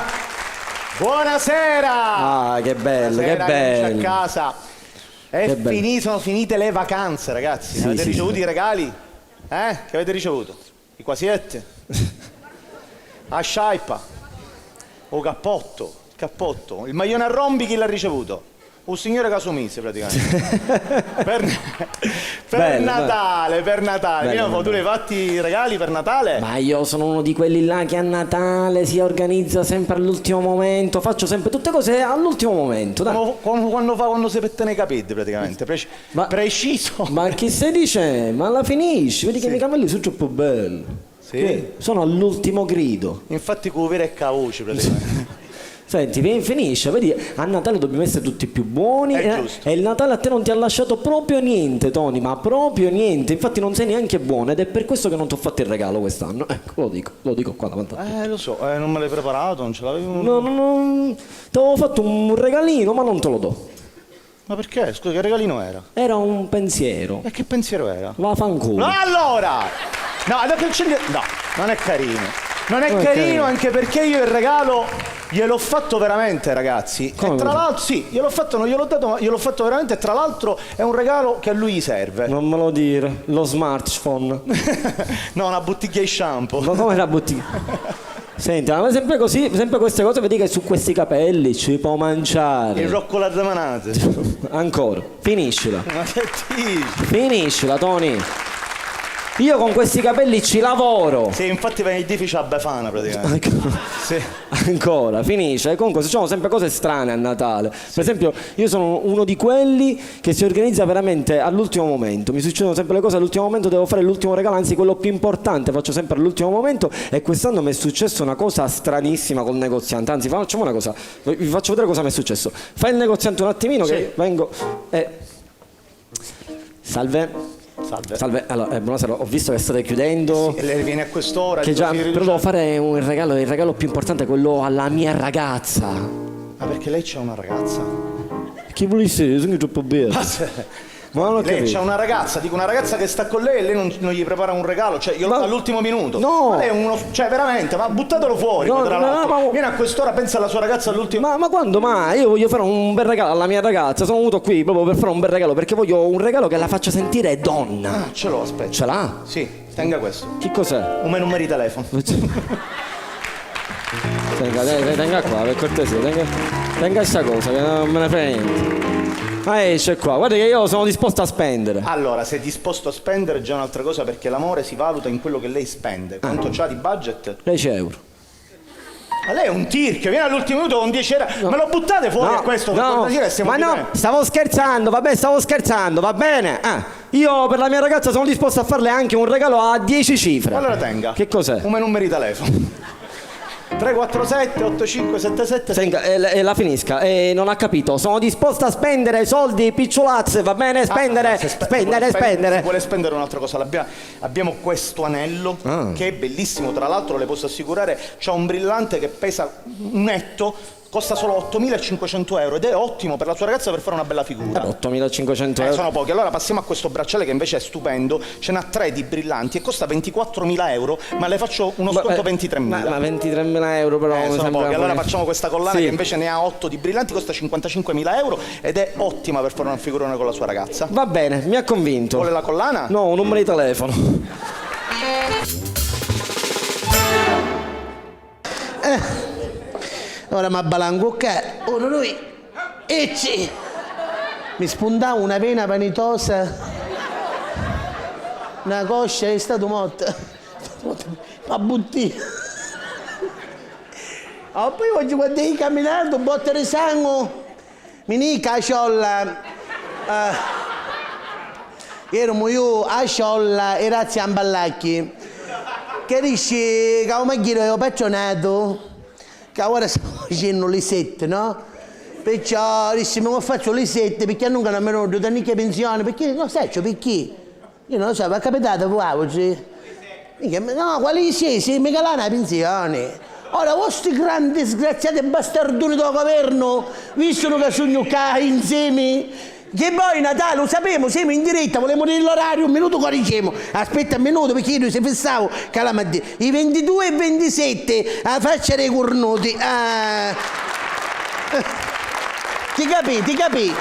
Buonasera! Ah, che bello, Buonasera, che bello! amici a casa. Sono finite le vacanze, ragazzi. Sì, avete sì, ricevuto sì. i regali? Che avete ricevuto? I quasietti? A sciaipa? O cappotto? Il cappotto? Il maglione a rombi chi l'ha ricevuto? Un signore Casumise praticamente. per Natale. Bello. Tu hai fatti i regali per Natale? Ma io sono uno di quelli là che a Natale si organizza sempre all'ultimo momento, faccio sempre tutte cose all'ultimo momento. Dai. Quando si pettano i capelli praticamente, preciso. Ma chi stai dicendo? Ma la finisci? Vedi che i miei capelli sono troppo belli. Sì. Che sono all'ultimo grido. Infatti con vera e cavoce praticamente. Senti, finisce, vedi, a Natale dobbiamo essere tutti più buoni e il Natale a te non ti ha lasciato proprio niente, Tony, ma proprio niente, infatti non sei neanche buono ed è per questo che non ti ho fatto il regalo quest'anno, ecco, lo dico qua davanti a te. Lo so, non me l'hai preparato, non ce l'avevo. No, ti avevo fatto un regalino, ma non te lo do. Ma perché? Scusa, che regalino era? Era un pensiero. E che pensiero era? Vaffanculo. Allora! No, non è carino. Non è carino anche perché io il regalo gliel'ho fatto veramente, ragazzi. Come e tra l'altro, sì, gliel'ho fatto, non gliel'ho dato, ma gliel'ho fatto veramente. E tra l'altro è un regalo che a lui serve. Non me lo dire, lo smartphone. No, una bottiglia di shampoo. Ma come la bottiglia? Senti, ma sempre così, sempre queste cose, vedi che su questi capelli ci può mangiare. Il roccola da manate. Ancora, finiscila. Ma che dici? Finiscila, Tony. Io con questi capelli ci lavoro. Sì, infatti viene il difficile a Befana praticamente. Sì. Ancora, finisce. Comunque succedono sempre cose strane a Natale. Per esempio, io sono uno di quelli che si organizza veramente all'ultimo momento. Mi succedono sempre le cose all'ultimo momento, devo fare l'ultimo regalo, anzi quello più importante faccio sempre all'ultimo momento. E quest'anno mi è successa una cosa stranissima col negoziante. Anzi, facciamo una cosa, vi faccio vedere cosa mi è successo. Fai il negoziante un attimino che vengo. Salve. Salve, allora, buonasera, ho visto che state chiudendo. Sì, lei viene a quest'ora. Però devo fare il regalo più importante, quello alla mia ragazza. Ma perché lei c'ha una ragazza? Che vuoi dire? Sono troppo bello. Ma non ho lei capito. c'ha una ragazza, dico una ragazza che sta con lei e lei non gli prepara un regalo, cioè io all'ultimo minuto. No! Ma lei è uno, cioè veramente, ma buttatelo fuori, tra l'altro. Viene a quest'ora, pensa alla sua ragazza all'ultimo. Ma quando mai? Io voglio fare un bel regalo alla mia ragazza, sono venuto qui proprio per fare un bel regalo, perché voglio un regalo che la faccia sentire donna. Ah, ce l'ho, aspetta. Ce l'ha? Sì, tenga questo. Che cos'è? Un numero di telefono. Tenga qua, per cortesia, tenga questa cosa, che non me ne frega niente. Ma esce qua, guarda che io sono disposto a spendere. Allora, sei disposto a spendere è già un'altra cosa, perché l'amore si valuta in quello che lei spende. Quanto c'ha di budget? 10 euro. Ma lei è un tirchio, viene all'ultimo minuto con 10 euro. Me lo buttate fuori a questo? No, ma no, stavo scherzando, va bene. Io per la mia ragazza sono disposto a farle anche un regalo a 10 cifre. Allora tenga. Che cos'è? Un numero di telefono. 347 8577. Tenga, la finisca, non ha capito. Sono disposto a spendere soldi picciolazze, va bene? Spendere. Se vuole spendere un'altra cosa, abbiamo questo anello che è bellissimo, tra l'altro le posso assicurare, c'ha un brillante che pesa netto, costa solo 8.500 euro ed è ottimo per la sua ragazza per fare una bella figura. 8.500 euro? Sono pochi. Allora passiamo a questo bracciale che invece è stupendo, ce n'ha 3 di brillanti e costa 24.000 euro, ma le faccio uno sconto 23.000. Ma 23.000 euro però sono pochi. Allora facciamo questa collana che invece ne ha 8 di brillanti, costa 55.000 euro ed è ottima per fare una figurone con la sua ragazza. Va bene, mi ha convinto. Vuole la collana? No, un numero di telefono. Ora mi abbalangucca. Ora lui. Mi spuntava una pena vanitosa. Una coscia è stato morta. Ma buttì. Poi oggi quando hai camminato, botta di sangue. Minica a sciolla. Eramo io a sciolla e razzi a ballacchi. Che dici che ho io paccionato? Che ora stiamo facendo le 7, no? Perciò dici, ma faccio le 7 perché non mi hanno dato neanche pensione, perché non sai perché? Io non lo so, ma è capitato voi oggi? No, quali sei mica là una pensione. Ora, vostri grandi disgraziati bastardoni del governo, visto che sono qua insieme, che poi Natale lo sappiamo, siamo in diretta, volevamo dire l'orario, un minuto qua diciamo. Aspetta un minuto perché io si fissavo che la mattina. I 22 e 27 a faccia dei cornuti. Ti capi?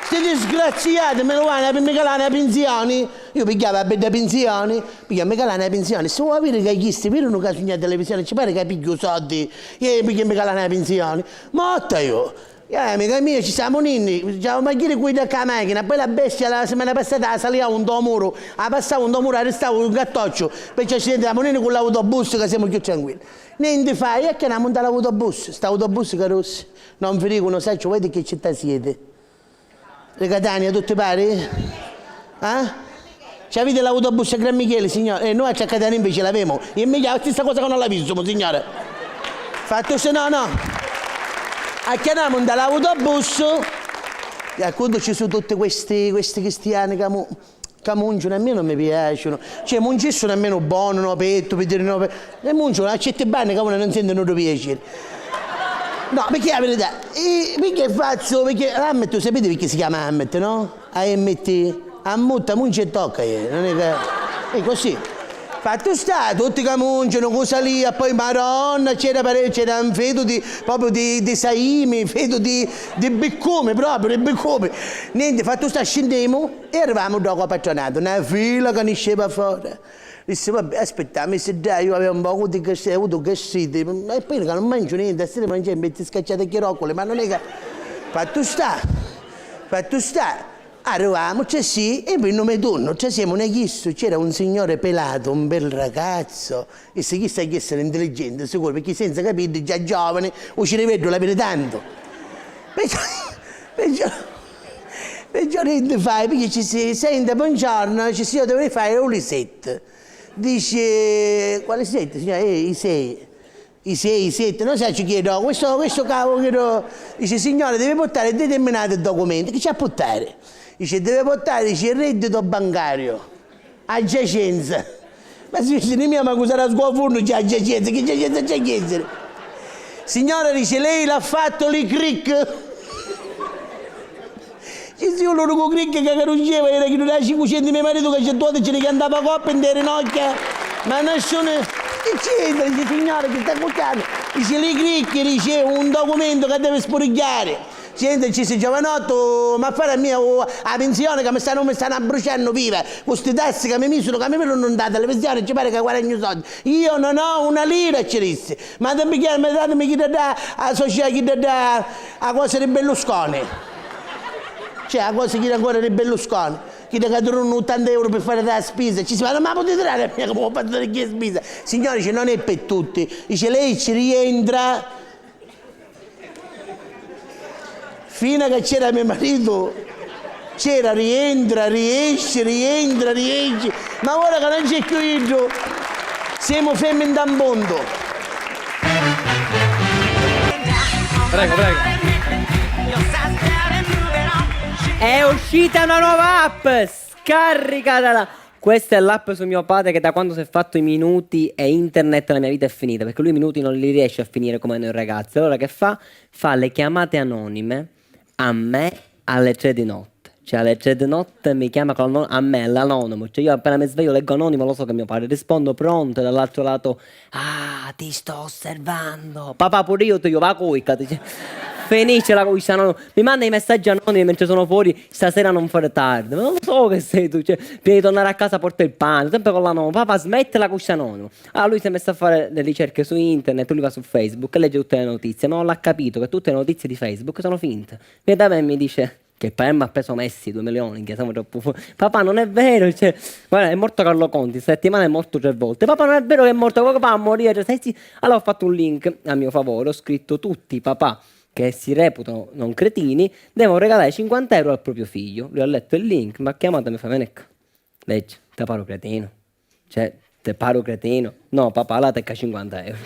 Sti disgraziati me lo vanno per mica là una pensione. Io pigliavo a bella pensione, pigliavo mica là una pensione. Se vuoi vedere che chiesti, vedono che sogna televisione, ci pare che piglio soldi, e pigliavo mica là una pensione. Morta io. Amica mia, ci siamo ninni, ma chi guida la macchina, poi la bestia la settimana passata saliva un do muro, passava un do muro, restava un gattoccio, perché ci sentiamo ninni con l'autobus che siamo più tranquilli. Niente fai, è che andiamo da l'autobus, sta autobus che rossi, non vi dicono, sai, vedi che città siete? Le Catania, tutti pari? Ci avete l'autobus a Gran Michele, signore? Noi a Catania invece l'avemo, e meglio la stessa cosa che non l'ha visto, signore. Fatto se no. Chiamiamo dall'autobus e quando ci sono tutti questi cristiani che mungono, a me non mi piacciono, cioè mungiscono nemmeno buono, no petto, per dire no petto, e mungono a certe banne che uno non sentono lo piacere. No, perché la verità, perché faccio, perché Hammet, sapete perché si chiama Hammet, no? AMT, Ammutta, munge e tocca, non è che, è così. Fatto sta, tutti che mungono, cosa lì, e poi maronna, c'era un feto proprio di saimi, feto di beccome, proprio, di beccome. Niente, fatto sta, scendiamo e arrivavamo dopo a patronato, una fila che ne sceva fuori. Disse, vabbè, aspetta, mi si dà, io avevo un po' avuto gassiti, e poi che non mangio niente, stasera mangio metti scacciate chiroccole, ma non è che... Fatto sta, Arriviamo, c'è sì, e poi il nome turno, ci siamo ne chiesto, c'era un signore pelato, un bel ragazzo, e se chi sa che essere intelligente, sicuro, perché senza capire, già giovane, o ci rivedo la vede tanto. Peggio niente fai, perché ci si sente, buongiorno, ci si deve fare un riset. Dice, quale set, signore? I sette, non sa ci chiedo, questo cavo chiedo. Dice, signore, deve portare determinati documenti, che c'ha a portare? Dice, deve portare, dice, il reddito bancario, a giacenza. Ma se ne mi ama cosa la scuola c'è a giacenza, che giacenza c'è a chiedere? Signora, dice, lei l'ha fatto l'ICRIC? Ci sia l'unico cric che caruceva era che non era 500 mio marito che c'è tutto e ce ne cantava coppa in delle ginocchia. Ma nessuno... Che c'entra? Dice, signora, che sta cuccando? Dice, l'ICRIC, dice, un documento che deve sporigliare. Senti, ci sei giovanotto, ma fare a mia la pensione che mi stanno bruciando viva. Queste tasse che mi misero, che mi vengono date alle pensioni, ci pare che guadagno soldi. Io non ho una lira, ci disse. Ma datemi chi dà a società, chi dà a cosa di Berlusconi. Cioè, a cosa chi dà ancora di Berlusconi. Chi dà cadono 80 euro per fare la spesa. Ci si fa, ma potete dare a me come ho fatto di che spesa? Signore, dice, non è per tutti. Dice, lei ci rientra. Fino a che c'era mio marito, c'era rientra, riesce, ma ora che non c'è più io, siamo femmine da un mondo. Prego. È uscita una nuova app, scaricatela. Questa è l'app su mio padre che da quando si è fatto i minuti e internet la mia vita è finita, perché lui i minuti non li riesce a finire come noi ragazzi. Allora che fa? Fa le chiamate anonime a me alle 3 di notte. Cioè alle 3 di notte mi chiama a me, l'anonimo. Cioè io appena mi sveglio leggo anonimo, lo so che mio padre. Rispondo pronto e dall'altro lato, ti sto osservando. Papà pure io ti va cuica. Finisce la cuccia anonimo. Mi manda i messaggi anonimi mentre sono fuori, stasera non fare tardi. Ma non so che sei tu. Cioè, prima di tornare a casa porta il pane, sempre con l'anonimo. Papà smette la cuccia anonimo. Allora lui si è messo a fare le ricerche su internet, lui va su Facebook e legge tutte le notizie, ma non l'ha capito che tutte le notizie di Facebook sono finte. Viene da me e mi dice che il Palermo ha preso Messi 2 milioni, che siamo troppo fuori. Papà non è vero, cioè, guarda, è morto Carlo Conti, settimana è morto 3 volte. Papà non è vero che è morto, come fa a morire? Cioè, sì. Allora ho fatto un link a mio favore, ho scritto tutti i papà che si reputano non cretini devono regalare 50 euro al proprio figlio. Lui ha letto il link, mi ha chiamato e mi fa, Venecca, leggi, te paro cretino. Cioè, te paro cretino. No, papà, la tecca 50 euro.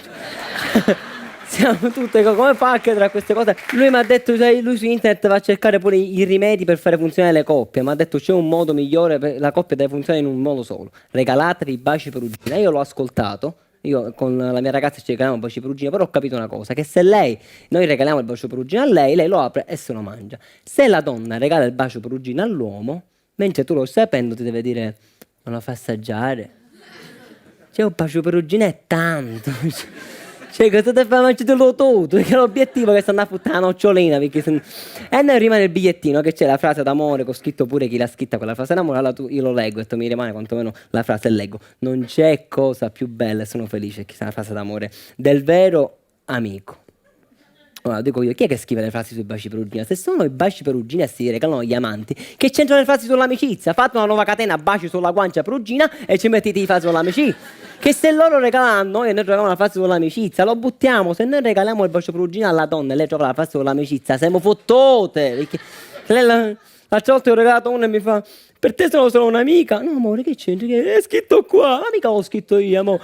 Siamo tutte come fa a credere a queste cose? Lui mi ha detto, cioè, lui su internet va a cercare pure i rimedi per fare funzionare le coppie. Mi ha detto c'è un modo migliore, la coppia deve funzionare in un modo solo. Regalatevi i baci perugina. Io l'ho ascoltato. Io con la mia ragazza ci regaliamo il bacio perugina, però ho capito una cosa, che se noi regaliamo il bacio perugina a lei lo apre e se lo mangia. Se la donna regala il bacio perugina all'uomo, mentre tu lo stai sapendo ti deve dire, non lo fa assaggiare. Cioè un bacio perugina è tanto. Cioè che tu ti fai mangiare tutto, perché l'obiettivo è che sta andando a fottare la nocciolina, e noi rimane il bigliettino che c'è la frase d'amore, che ho scritto pure chi l'ha scritta quella frase d'amore, allora io lo leggo e mi rimane quantomeno la frase e leggo. Non c'è cosa più bella, e sono felice che sia una frase d'amore, del vero amico. Allora dico io, chi è che scrive le frasi sui baci perugina? Se sono i baci perugina e si regalano gli amanti, che c'entrano le frasi sull'amicizia? Fate una nuova catena, baci sulla guancia perugina e ci mettete i frasi sull'amicizia. Che se loro regalano a noi e noi troviamo la frase sull'amicizia, lo buttiamo. Se noi regaliamo il bacio perugina alla donna e lei trova la frase sull'amicizia, siamo fottote. Perché l'altra volta ho regalato uno e mi fa, per te sono solo un'amica. No amore, che c'entra? È scritto qua. Mica l'ho scritto io, amore.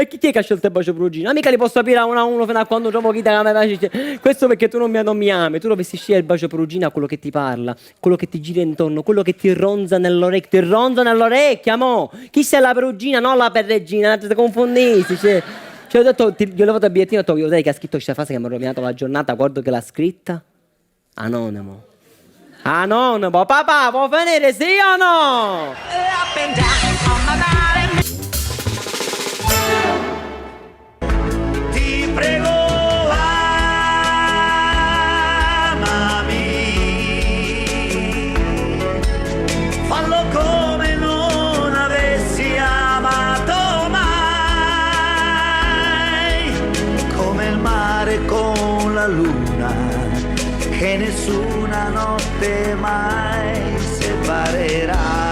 Chi è che ha scelto il bacio perugina? Mica li posso aprire a uno a uno fino a quando trovo chi te la piace. Questo perché tu non mi ami. Tu dovresti scegliere il bacio perugina, quello che ti parla, quello che ti gira intorno, quello che ti ronza nell'orecchio. Ti ronza nell'orecchio, amore. Chi sei la perugina, non la perregina, ti confondisci. Cioè ho detto, io levato il bigliettino e ho detto, io che ha scritto questa frase che mi ha rovinato la giornata, guardo che l'ha scritta. Anonimo. Anonimo, papà, può venire sì o no? Ti prego, amami, fallo come non avessi amato mai, come il mare con la luna che nessuna notte mai separerà.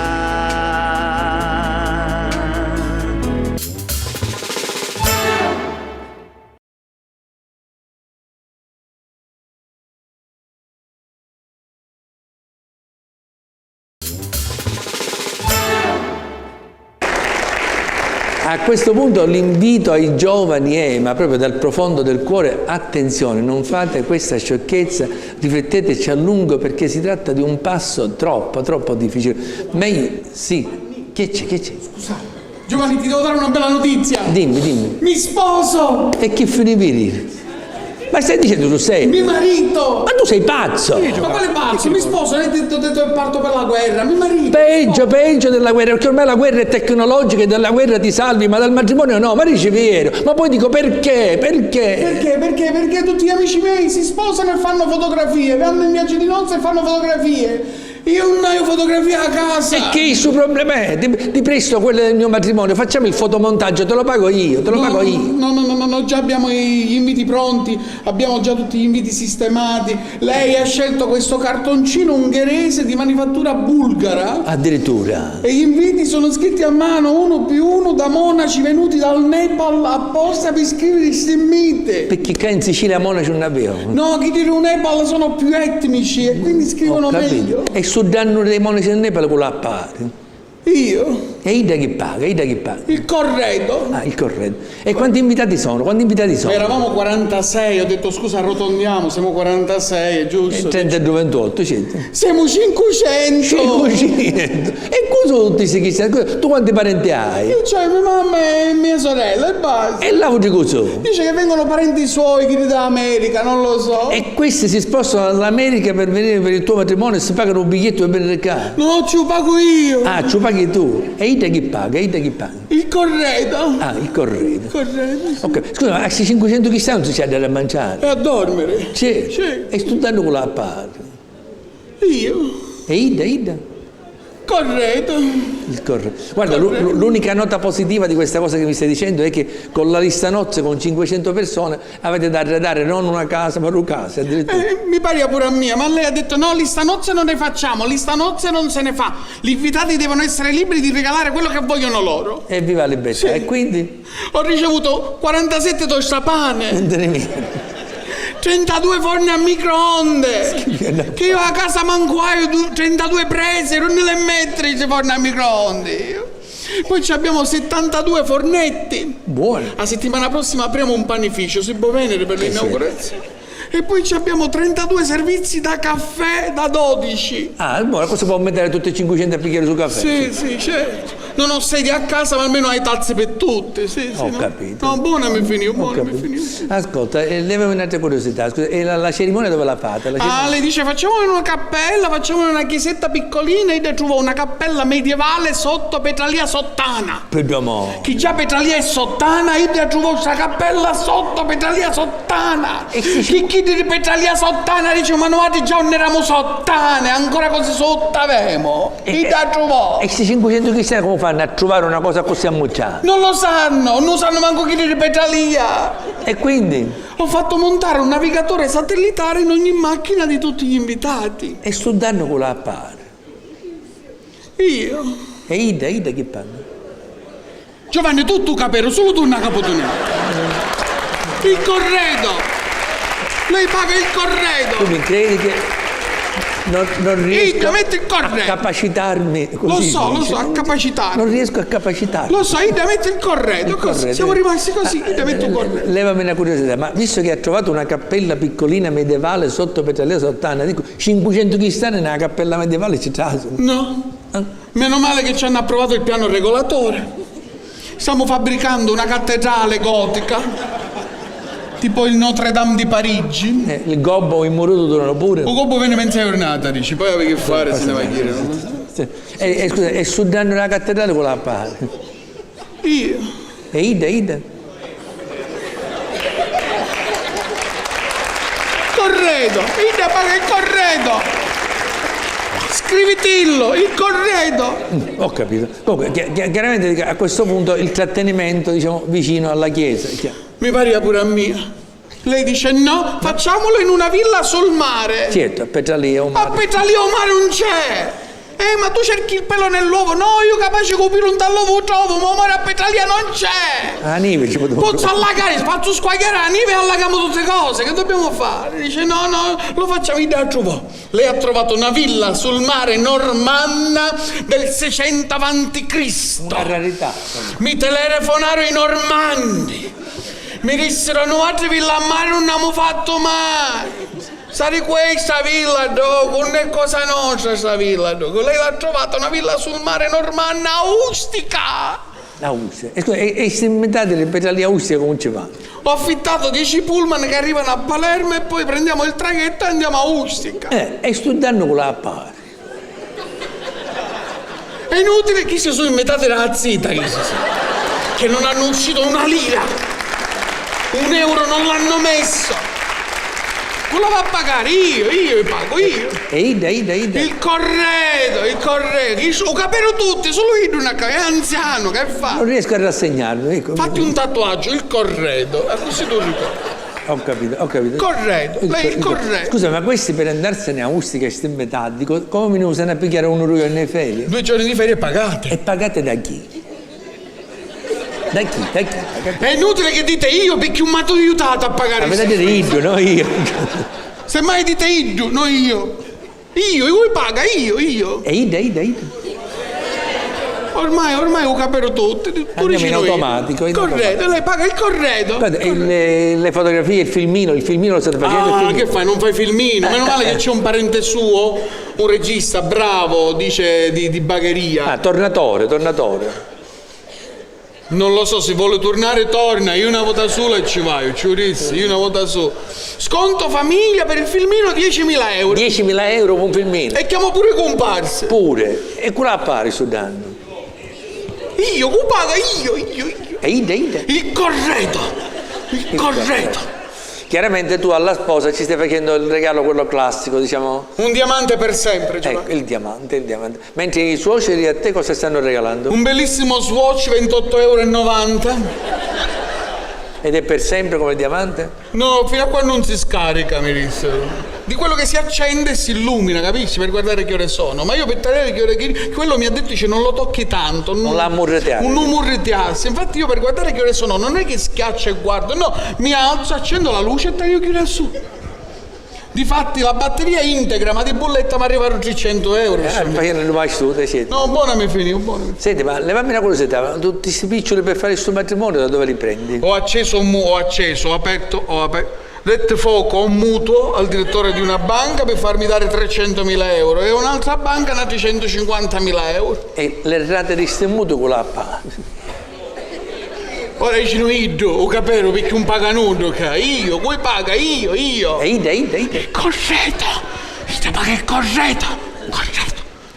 A questo punto l'invito ai giovani è, ma proprio dal profondo del cuore, attenzione, non fate questa sciocchezza, rifletteteci a lungo perché si tratta di un passo troppo difficile. Meglio, sì, che c'è? Scusa, Giovanni, ti devo dare una bella notizia. Dimmi. Mi sposo! E che finivi di dire? Ma stai dicendo tu sei? Mio marito! Ma tu sei pazzo! Ma quale pazzo? Mi sposo, hai detto che parto per la guerra, mio marito! Peggio della guerra, perché ormai la guerra è tecnologica e dalla guerra ti salvi, ma dal matrimonio no, ma dici vero. Ma poi dico perché? Perché tutti gli amici miei si sposano e fanno fotografie, vanno in viaggio di nozze e fanno fotografie. Io non ho fotografie a casa. E che il suo problema è? Ti presto quelle del mio matrimonio, facciamo il fotomontaggio, te lo pago io. No, già abbiamo gli inviti pronti, abbiamo già tutti gli inviti sistemati. Lei ha scelto questo cartoncino ungherese di manifattura bulgara. Addirittura. E gli inviti sono scritti a mano, 1+1, da monaci venuti dal Nepal apposta per scrivere queste invite. Perché qua in Sicilia monaci non avevo. No, chi dice un Nepal sono più etnici e quindi scrivono meglio. E sul danno dei monaci del Nepal con la pari. Io? E Ida chi paga? Il corredo. Ah, il corredo. E quanti invitati sono? Eravamo 46, ho detto scusa arrotondiamo, siamo 46, è giusto? 32, 28, 100. Siamo 500. 500. E cosa tutti questi cristiani? Tu quanti parenti hai? Io c'ho mia mamma e mia sorella e basta. E là di cosa? Dice che vengono parenti suoi, che dall'America, non lo so. E questi si spostano dall'America per venire per il tuo matrimonio e si pagano un biglietto per venire qua? No, ci lo pago io. Ah, ci lo paghi tu? E Ida chi paga? Il corredo. Ah, il corredo. Ok, scusa, ma a 500 cristiani non si c'è da mangiare? E a dormire? Sì. E studiando con la parte? Io? E Ida? Corredo. Il corredo. Guarda, l'unica nota positiva di questa cosa che mi stai dicendo è che con la lista nozze con 500 persone avete da arredare non una casa ma due case addirittura. Mi pare pure a mia, ma lei ha detto no, lista nozze non ne facciamo, lista nozze non se ne fa. Gli invitati devono essere liberi di regalare quello che vogliono loro. E viva la libertà. Sì. E quindi? Ho ricevuto 47 tostapane. 32 forni a microonde. Che io a casa mancuaio 32 prese, non ne mettere i forni a microonde. Poi abbiamo 72 fornetti. Buono. La settimana prossima apriamo un panificio, si può venire per l'inaugurazione. E poi abbiamo 32 servizi da caffè da 12. Ah, buono, cosa può mettere tutti i 500 bicchieri sul caffè? Sì, certo. Non ho sedie a casa, ma almeno hai tazze per tutte. Ho capito. No, buona mi finivo, Ascolta, leviamo un'altra curiosità. Scusa, e la cerimonia dove la fate? Lei dice facciamo in una cappella, facciamo in una chiesetta piccolina e io trovo una cappella medievale sotto Petralia Sottana. Chi già Petralia è Sottana, io trovo questa cappella sotto Petralia Sottana. Chi di Petralia Sottana dice ma noi già non eravamo sottane, ancora così sotto avevamo. Chi da trovò? E questi 500 cristiani come fanno a trovare una cosa così ammucciata? Non lo sanno manco chi di Petralia. E quindi? Ho fatto montare un navigatore satellitare in ogni macchina di tutti gli invitati. E sto danno con la pare? Io? E Ida chi paga? Giovanni, tu capero, solo tu una capotonata. Il corredo! Lei paga il corredo! Tu mi credi che non riesco a capacitarmi così? Lo so, a capacitarmi. Non riesco a capacitarmi. Lo so, io ti metto il corredo, così. Siamo rimasti così, io ti metto il corredo. Levami una curiosità, ma visto che ha trovato una cappella piccolina medievale sotto Petralia Sottana, dico, 500 cristiani nella cappella medievale ci trasano? No. Meno male che ci hanno approvato il piano regolatore. Stiamo fabbricando una cattedrale gotica. Tipo il Notre Dame di Parigi. Il gobbo o il muruto durano pure. Il gobbo viene mezza giornata, dici, poi avevi che fare, se ne va a dire. Sì. Scusa, e sul danno della cattedrale con la pare? Io. E Ida? Corredo! Ida paga il corredo! Scrivitillo, il corredo! Ho capito. Comunque, chiaramente a questo punto il trattenimento, diciamo, vicino alla chiesa. Mi pare pure a mia. Lei dice no, facciamolo in una villa sul mare. Certo, a Petralia o A Petralia o mare non c'è. Ma tu cerchi il pelo nell'uovo. No, io capace di coprire un tallovo trovo, ma mare a Petralia non c'è. La neve ci potevo Pozzo allagare, faccio squagliare la neve e allaghiamo tutte cose. Che dobbiamo fare? Dice no, lo facciamo in da trovò. Lei ha trovato una villa sul mare normanna del 600 avanti Cristo. Una rarità. Mi telefonarono i normanni. Mi dissero noi altre villa a mare non abbiamo fatto mai. Sare questa villa dopo, non è cosa nostra sta villa dopo. Lei l'ha trovata una villa sul mare normanna Ustica. La Ustica. E scusa, e se inventate le Petralia Ustica come ci va? Ho affittato 10 pullman che arrivano a Palermo e poi prendiamo il traghetto e andiamo a Ustica. E sto danno con la appare. È inutile che si sono inventate la zita, che non hanno uscito una lira. €1 non l'hanno messo. Non la va a pagare, io pago, io. E Ida. Il corredo. Ho capito tutti, solo io non è anziano, che fa? Non riesco a rassegnarmi, ecco. Fatti un tatuaggio, il corredo, così tu ricordi. Ho capito. Corredo, lei il corredo. Scusa, ma questi per andarsene a Ustica e stemmetati, come mi usano a pigliare €1 nelle ferie? 2 giorni di ferie pagate. E pagate da chi? Da chi? È inutile che dite io perché un matto aiutato a pagare. Ma vedete io, no io. Semmai dite io, no io. Io, lui paga, io. E Ida. Ormai ho capito tutto. Andiamo in automatico. Corredo, lei paga il corredo. Guarda, le fotografie, il filmino lo state facendo? Che fai? Non fai filmino? Meno male che c'è un parente suo, un regista bravo, dice di bagheria. Tornatore. Non lo so, se vuole tornare torna, io una volta sola e ci vai, ciurizzi, io una volta sola. Sconto famiglia per il filmino €10.000. 10.000 euro per un filmino? E chiamo pure comparse. Pure? E quello appare su danno? Io, che paga io. E Ida? Il corredo. Chiaramente tu alla sposa ci stai facendo il regalo quello classico, diciamo. Un diamante per sempre, Ecco, il diamante. Mentre i suoceri a te cosa stanno regalando? Un bellissimo Swatch, €28,90. Ed è per sempre come il diamante? No, fino a quando non si scarica, mi dissero. Di quello che si accende e si illumina, capisci? Per guardare che ore sono. Ma io per vedere che ore. Quello mi ha detto, dice, non lo tocchi tanto. Non la murreteassi. Non murreteassi. Infatti io per guardare che ore sono, non è che schiaccio e guardo, no, mi alzo, accendo la luce e taglio chiudo su. Difatti la batteria è integra, ma di bolletta mi arrivano €300. Ma io non lo faccio tu, te siete. No, buona mi finì. Senti, ma levami una curiosità, tutti questi piccioli per fare il suo matrimonio da dove li prendi? Ho aperto, dette fuoco a un mutuo al direttore di una banca per farmi dare €300.000 e un'altra banca da €350.000. E le rate di sto mutuo con l'appa? Ora dicono io, ho capito perché un paganudo che io, poi paga io. E Ida. Corretto, sta paga il corretto.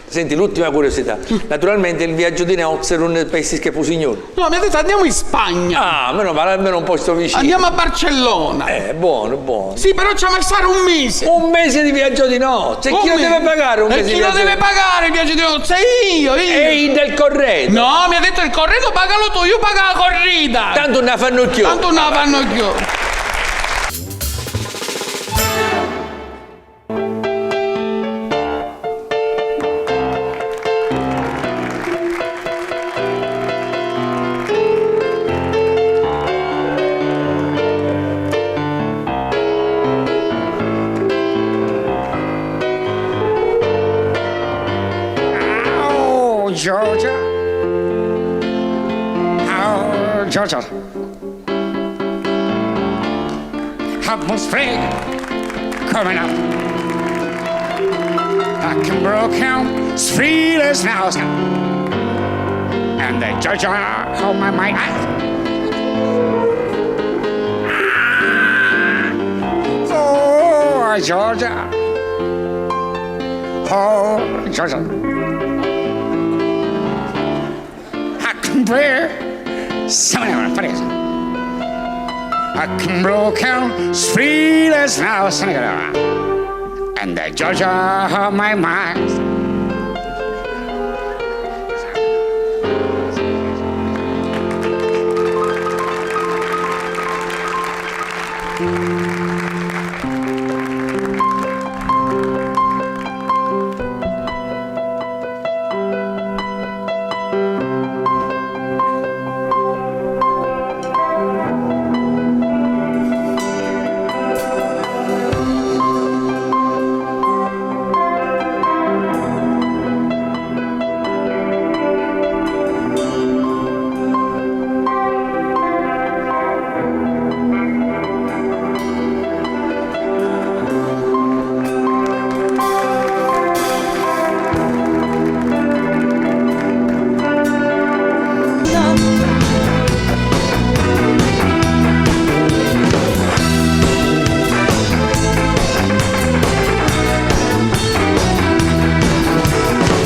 Senti, l'ultima curiosità. Naturalmente il viaggio di nozze non è pessi che signore. No, mi ha detto andiamo in Spagna. Ah, meno male, almeno un posto vicino. Andiamo a Barcellona. Buono. Sì, però ci va a stare un mese. Un mese di viaggio di nozze. E chi lo deve pagare un mese di viaggio? E chi lo deve pagare il viaggio di nozze? Io. E Ida il corredo. No, mi ha detto il corredo pagalo tu, io pago la corrida. Tanto non la fanno più. Georgia. Oh, Georgia. Atmosphere coming up. I can broken, sweet as now. And the Georgia on my mind. Oh, Georgia. Oh, Georgia. Where someone funny. I can broken, sweet as now, and the Georgia of my mind.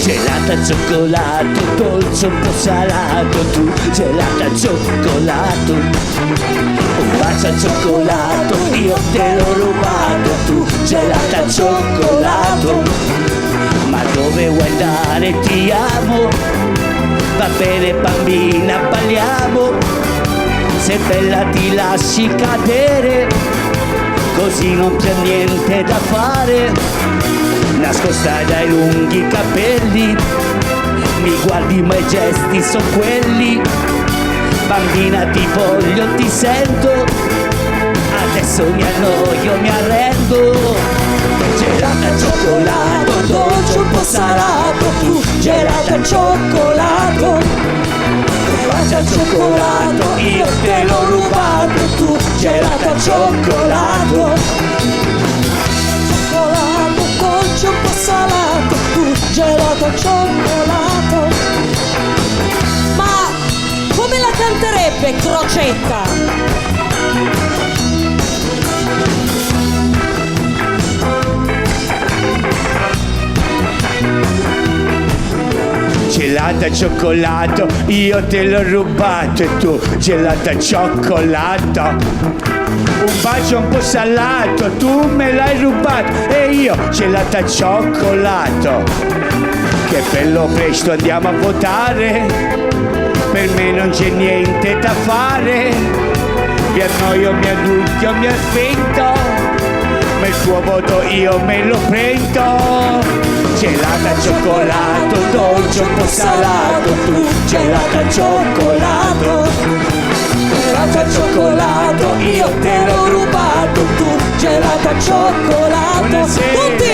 Gelata cioccolato, dolce un po' salato, tu gelata cioccolato. Un bacio al cioccolato, io te l'ho rubato, tu gelata cioccolato. Ma dove vuoi andare? Ti amo. Va bene bambina, balliamo. Se bella ti lasci cadere, così non c'è niente da fare. Nascosta dai lunghi capelli, mi guardi ma i gesti sono quelli. Bambina ti voglio, ti sento, adesso mi annoio, mi arrendo. Gelata al cioccolato, dolce un po' salato, tu gelata al cioccolato. Bacia al cioccolato, io te l'ho rubato, tu gelata al cioccolato. Dolce un po' salato, tu gelato al cioccolato. Ma come la canterebbe Crocetta? Gelata al cioccolato, io te l'ho rubato e tu gelata al cioccolato. Un bacio un po' salato, tu me l'hai rubato e io gelata al cioccolato. Che bello, presto andiamo a votare, per me non c'è niente da fare. Mi annoio, mi adulto, mi aspetto, ma il tuo voto io me lo prendo. Gelata al cioccolato, dolce un po' salato, tu gelata al cioccolato. Gelata al cioccolato, io te l'ho rubato, tu gelata al cioccolato. Buonasera, tutti!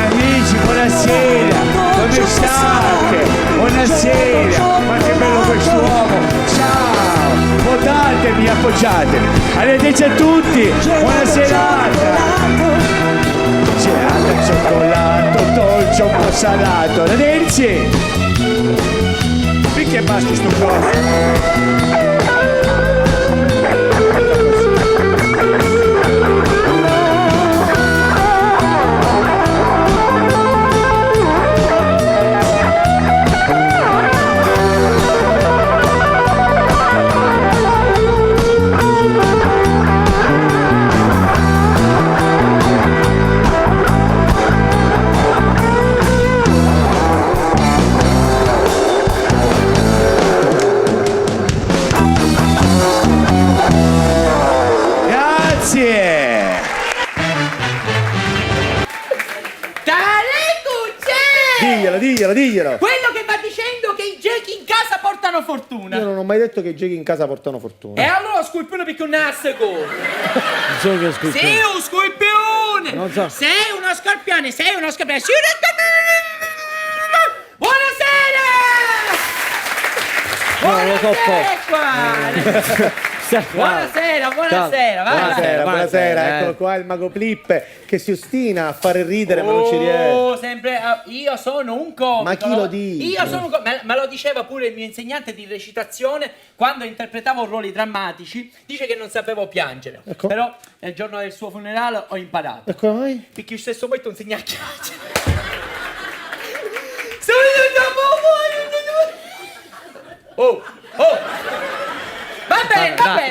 amici, buonasera, come state? Buonasera, ma che bello quest'uomo, ciao, votatemi, appoggiatemi, arrivederci a tutti, buona serata. Gelata al cioccolato, dolce un po' salato, arrivederci. Perché basta sto coso? Diglielo. Quello che va dicendo che i giochi in casa portano fortuna. Io non ho mai detto che i giochi in casa portano fortuna. E allora sculpione perché un nassego. Non so che è sculpione. Sei un sculpione. Non so. Sei uno scorpione, sei uno scorpione. Buonasera! No, lo so Buonasera qua! Buonasera, buonasera. Eccolo qua il mago Plippe che si ostina a fare ridere ma non ci riesce. Sempre io sono un comico. Ma chi lo dice? Io sono un comico. Me lo diceva pure il mio insegnante di recitazione quando interpretavo ruoli drammatici. Dice che non sapevo piangere. Ecco. Però nel giorno del suo funerale ho imparato. E come mai? Perché io stesso poi ti insegna a piangere. Oh! Va bene, va bene.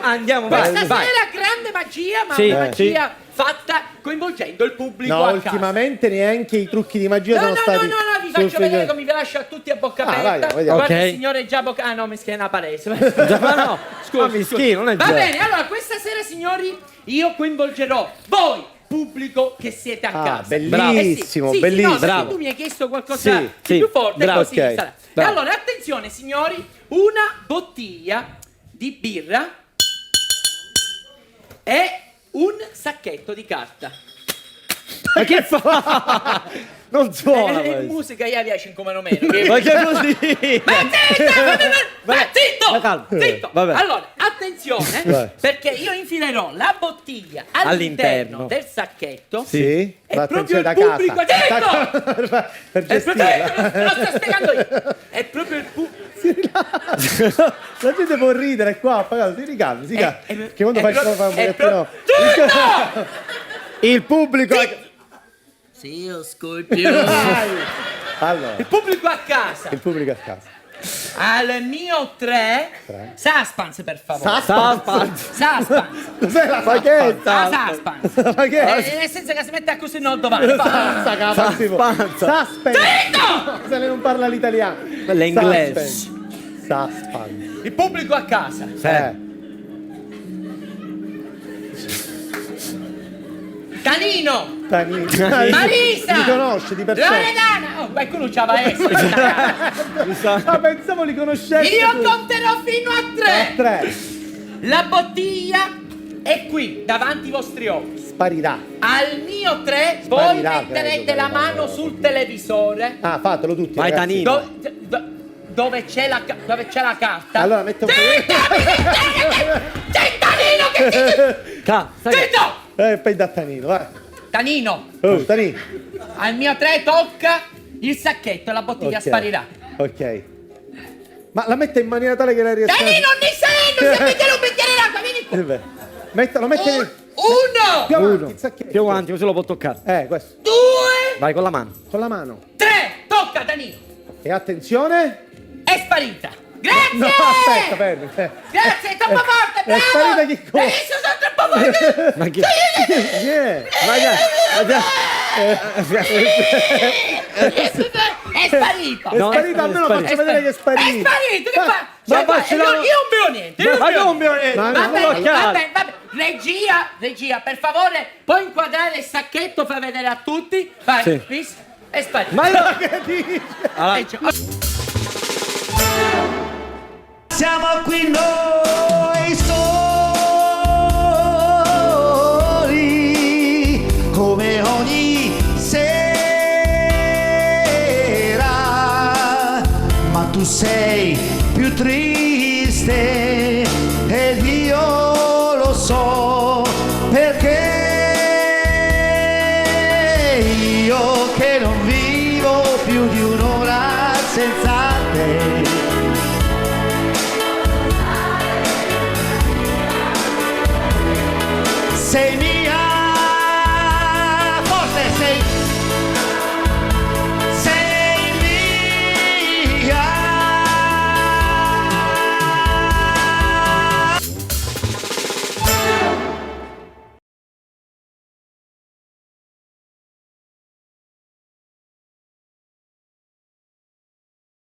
Andiamo, Questa vai. sera grande magia, ma Sì, una magia fatta coinvolgendo il pubblico No, a casa. ultimamente neanche i trucchi di magia sono stati. No, vi faccio vedere come vi lascio a tutti a bocca aperta. vediamo. Guarda Ok. il signore già bocca... Ah no, mi schiena palese. Ma no, scusa, mischino, non è Va vero. bene, allora questa sera, signori, io coinvolgerò voi, pubblico, che siete a casa. bellissimo, sì, bellissimo. No, Bravo. se tu mi hai chiesto qualcosa Sì, di più forte, bravo, così ok. sarà. Bravo. E allora, attenzione, signori, una bottiglia di birra e un sacchetto di carta. Ma che fa? Non suona. Musica io piace come meno meno. Ma che così? Ma zitto! calma. Zitto! Vabbè. Allora, attenzione, Vai. perché io infilerò la bottiglia all'interno del sacchetto. Sì, E ma proprio attenzione il da pubblico, casa. zitto! Per È proprio, gestirla. lo sto spiegando io. È proprio il pubblico. La gente può ridere qua, pagato, si ricalmi, che quando fai il proprio- fa un è pochettino... Il pubblico... Sì, io scolpio. Allora, Il pubblico a casa. il pubblico a casa. Al mio 3. Suspense, per favore. Suspense. Cos'è la Suspense. Ma che è? Nel senso che si mette così non dov'è. Suspense. Se lei non parla l'italiano. L'inglese. Suspense. Il pubblico a casa. Canino. Marisa. Li conosce di persona. Loredana. Oh, qualcuno c'ha va essere. Ah, pensavo li conoscessi. Io conterò fino a 3. 3. La bottiglia è qui, davanti ai vostri occhi. Sparirà. Al mio 3 voi Sparirà, metterete credo, la mano sul televisore. Ah, fatelo tutti. Vai, ragazzi. Tanino. Dove c'è la carta. Allora metto un po'. C'è Tanino che ti... Zitto! Poi da Tanino, vai. Tanino, Oh, Tanino. al mio 3 tocca il sacchetto e la bottiglia Ok. sparirà. Ok. Ma la mette in maniera tale che la riesca... Tanino, non ne sei, non si mettere un bicchiere d'acqua, vieni qua. Lo mette... Uno, Più avanti, il sacchetto. Più avanti, così lo può toccare. Questo. 2, Vai con la mano. Con la mano. 3, tocca Tanino. E attenzione. È sparita. Grazie! No, aspetta, fermi. Grazie, è troppo forte, bravo! È sparita chi cosa? Adesso sono troppo forte! Ma che... È sparito! È sparito, almeno faccio vedere che è sparito. È sparito, che fa? Ma Cioè, facci io la- non bevo niente! io Ma bevo non bevo niente. Ma Va non bene, lo va chiaro. bene, va bene. Regia, per favore, puoi inquadrare il sacchetto, fai vedere a tutti. Vai, Sì. è sparito. Ma no. Che dici? Siamo qui noi soli, come ogni sera, ma tu sei più triste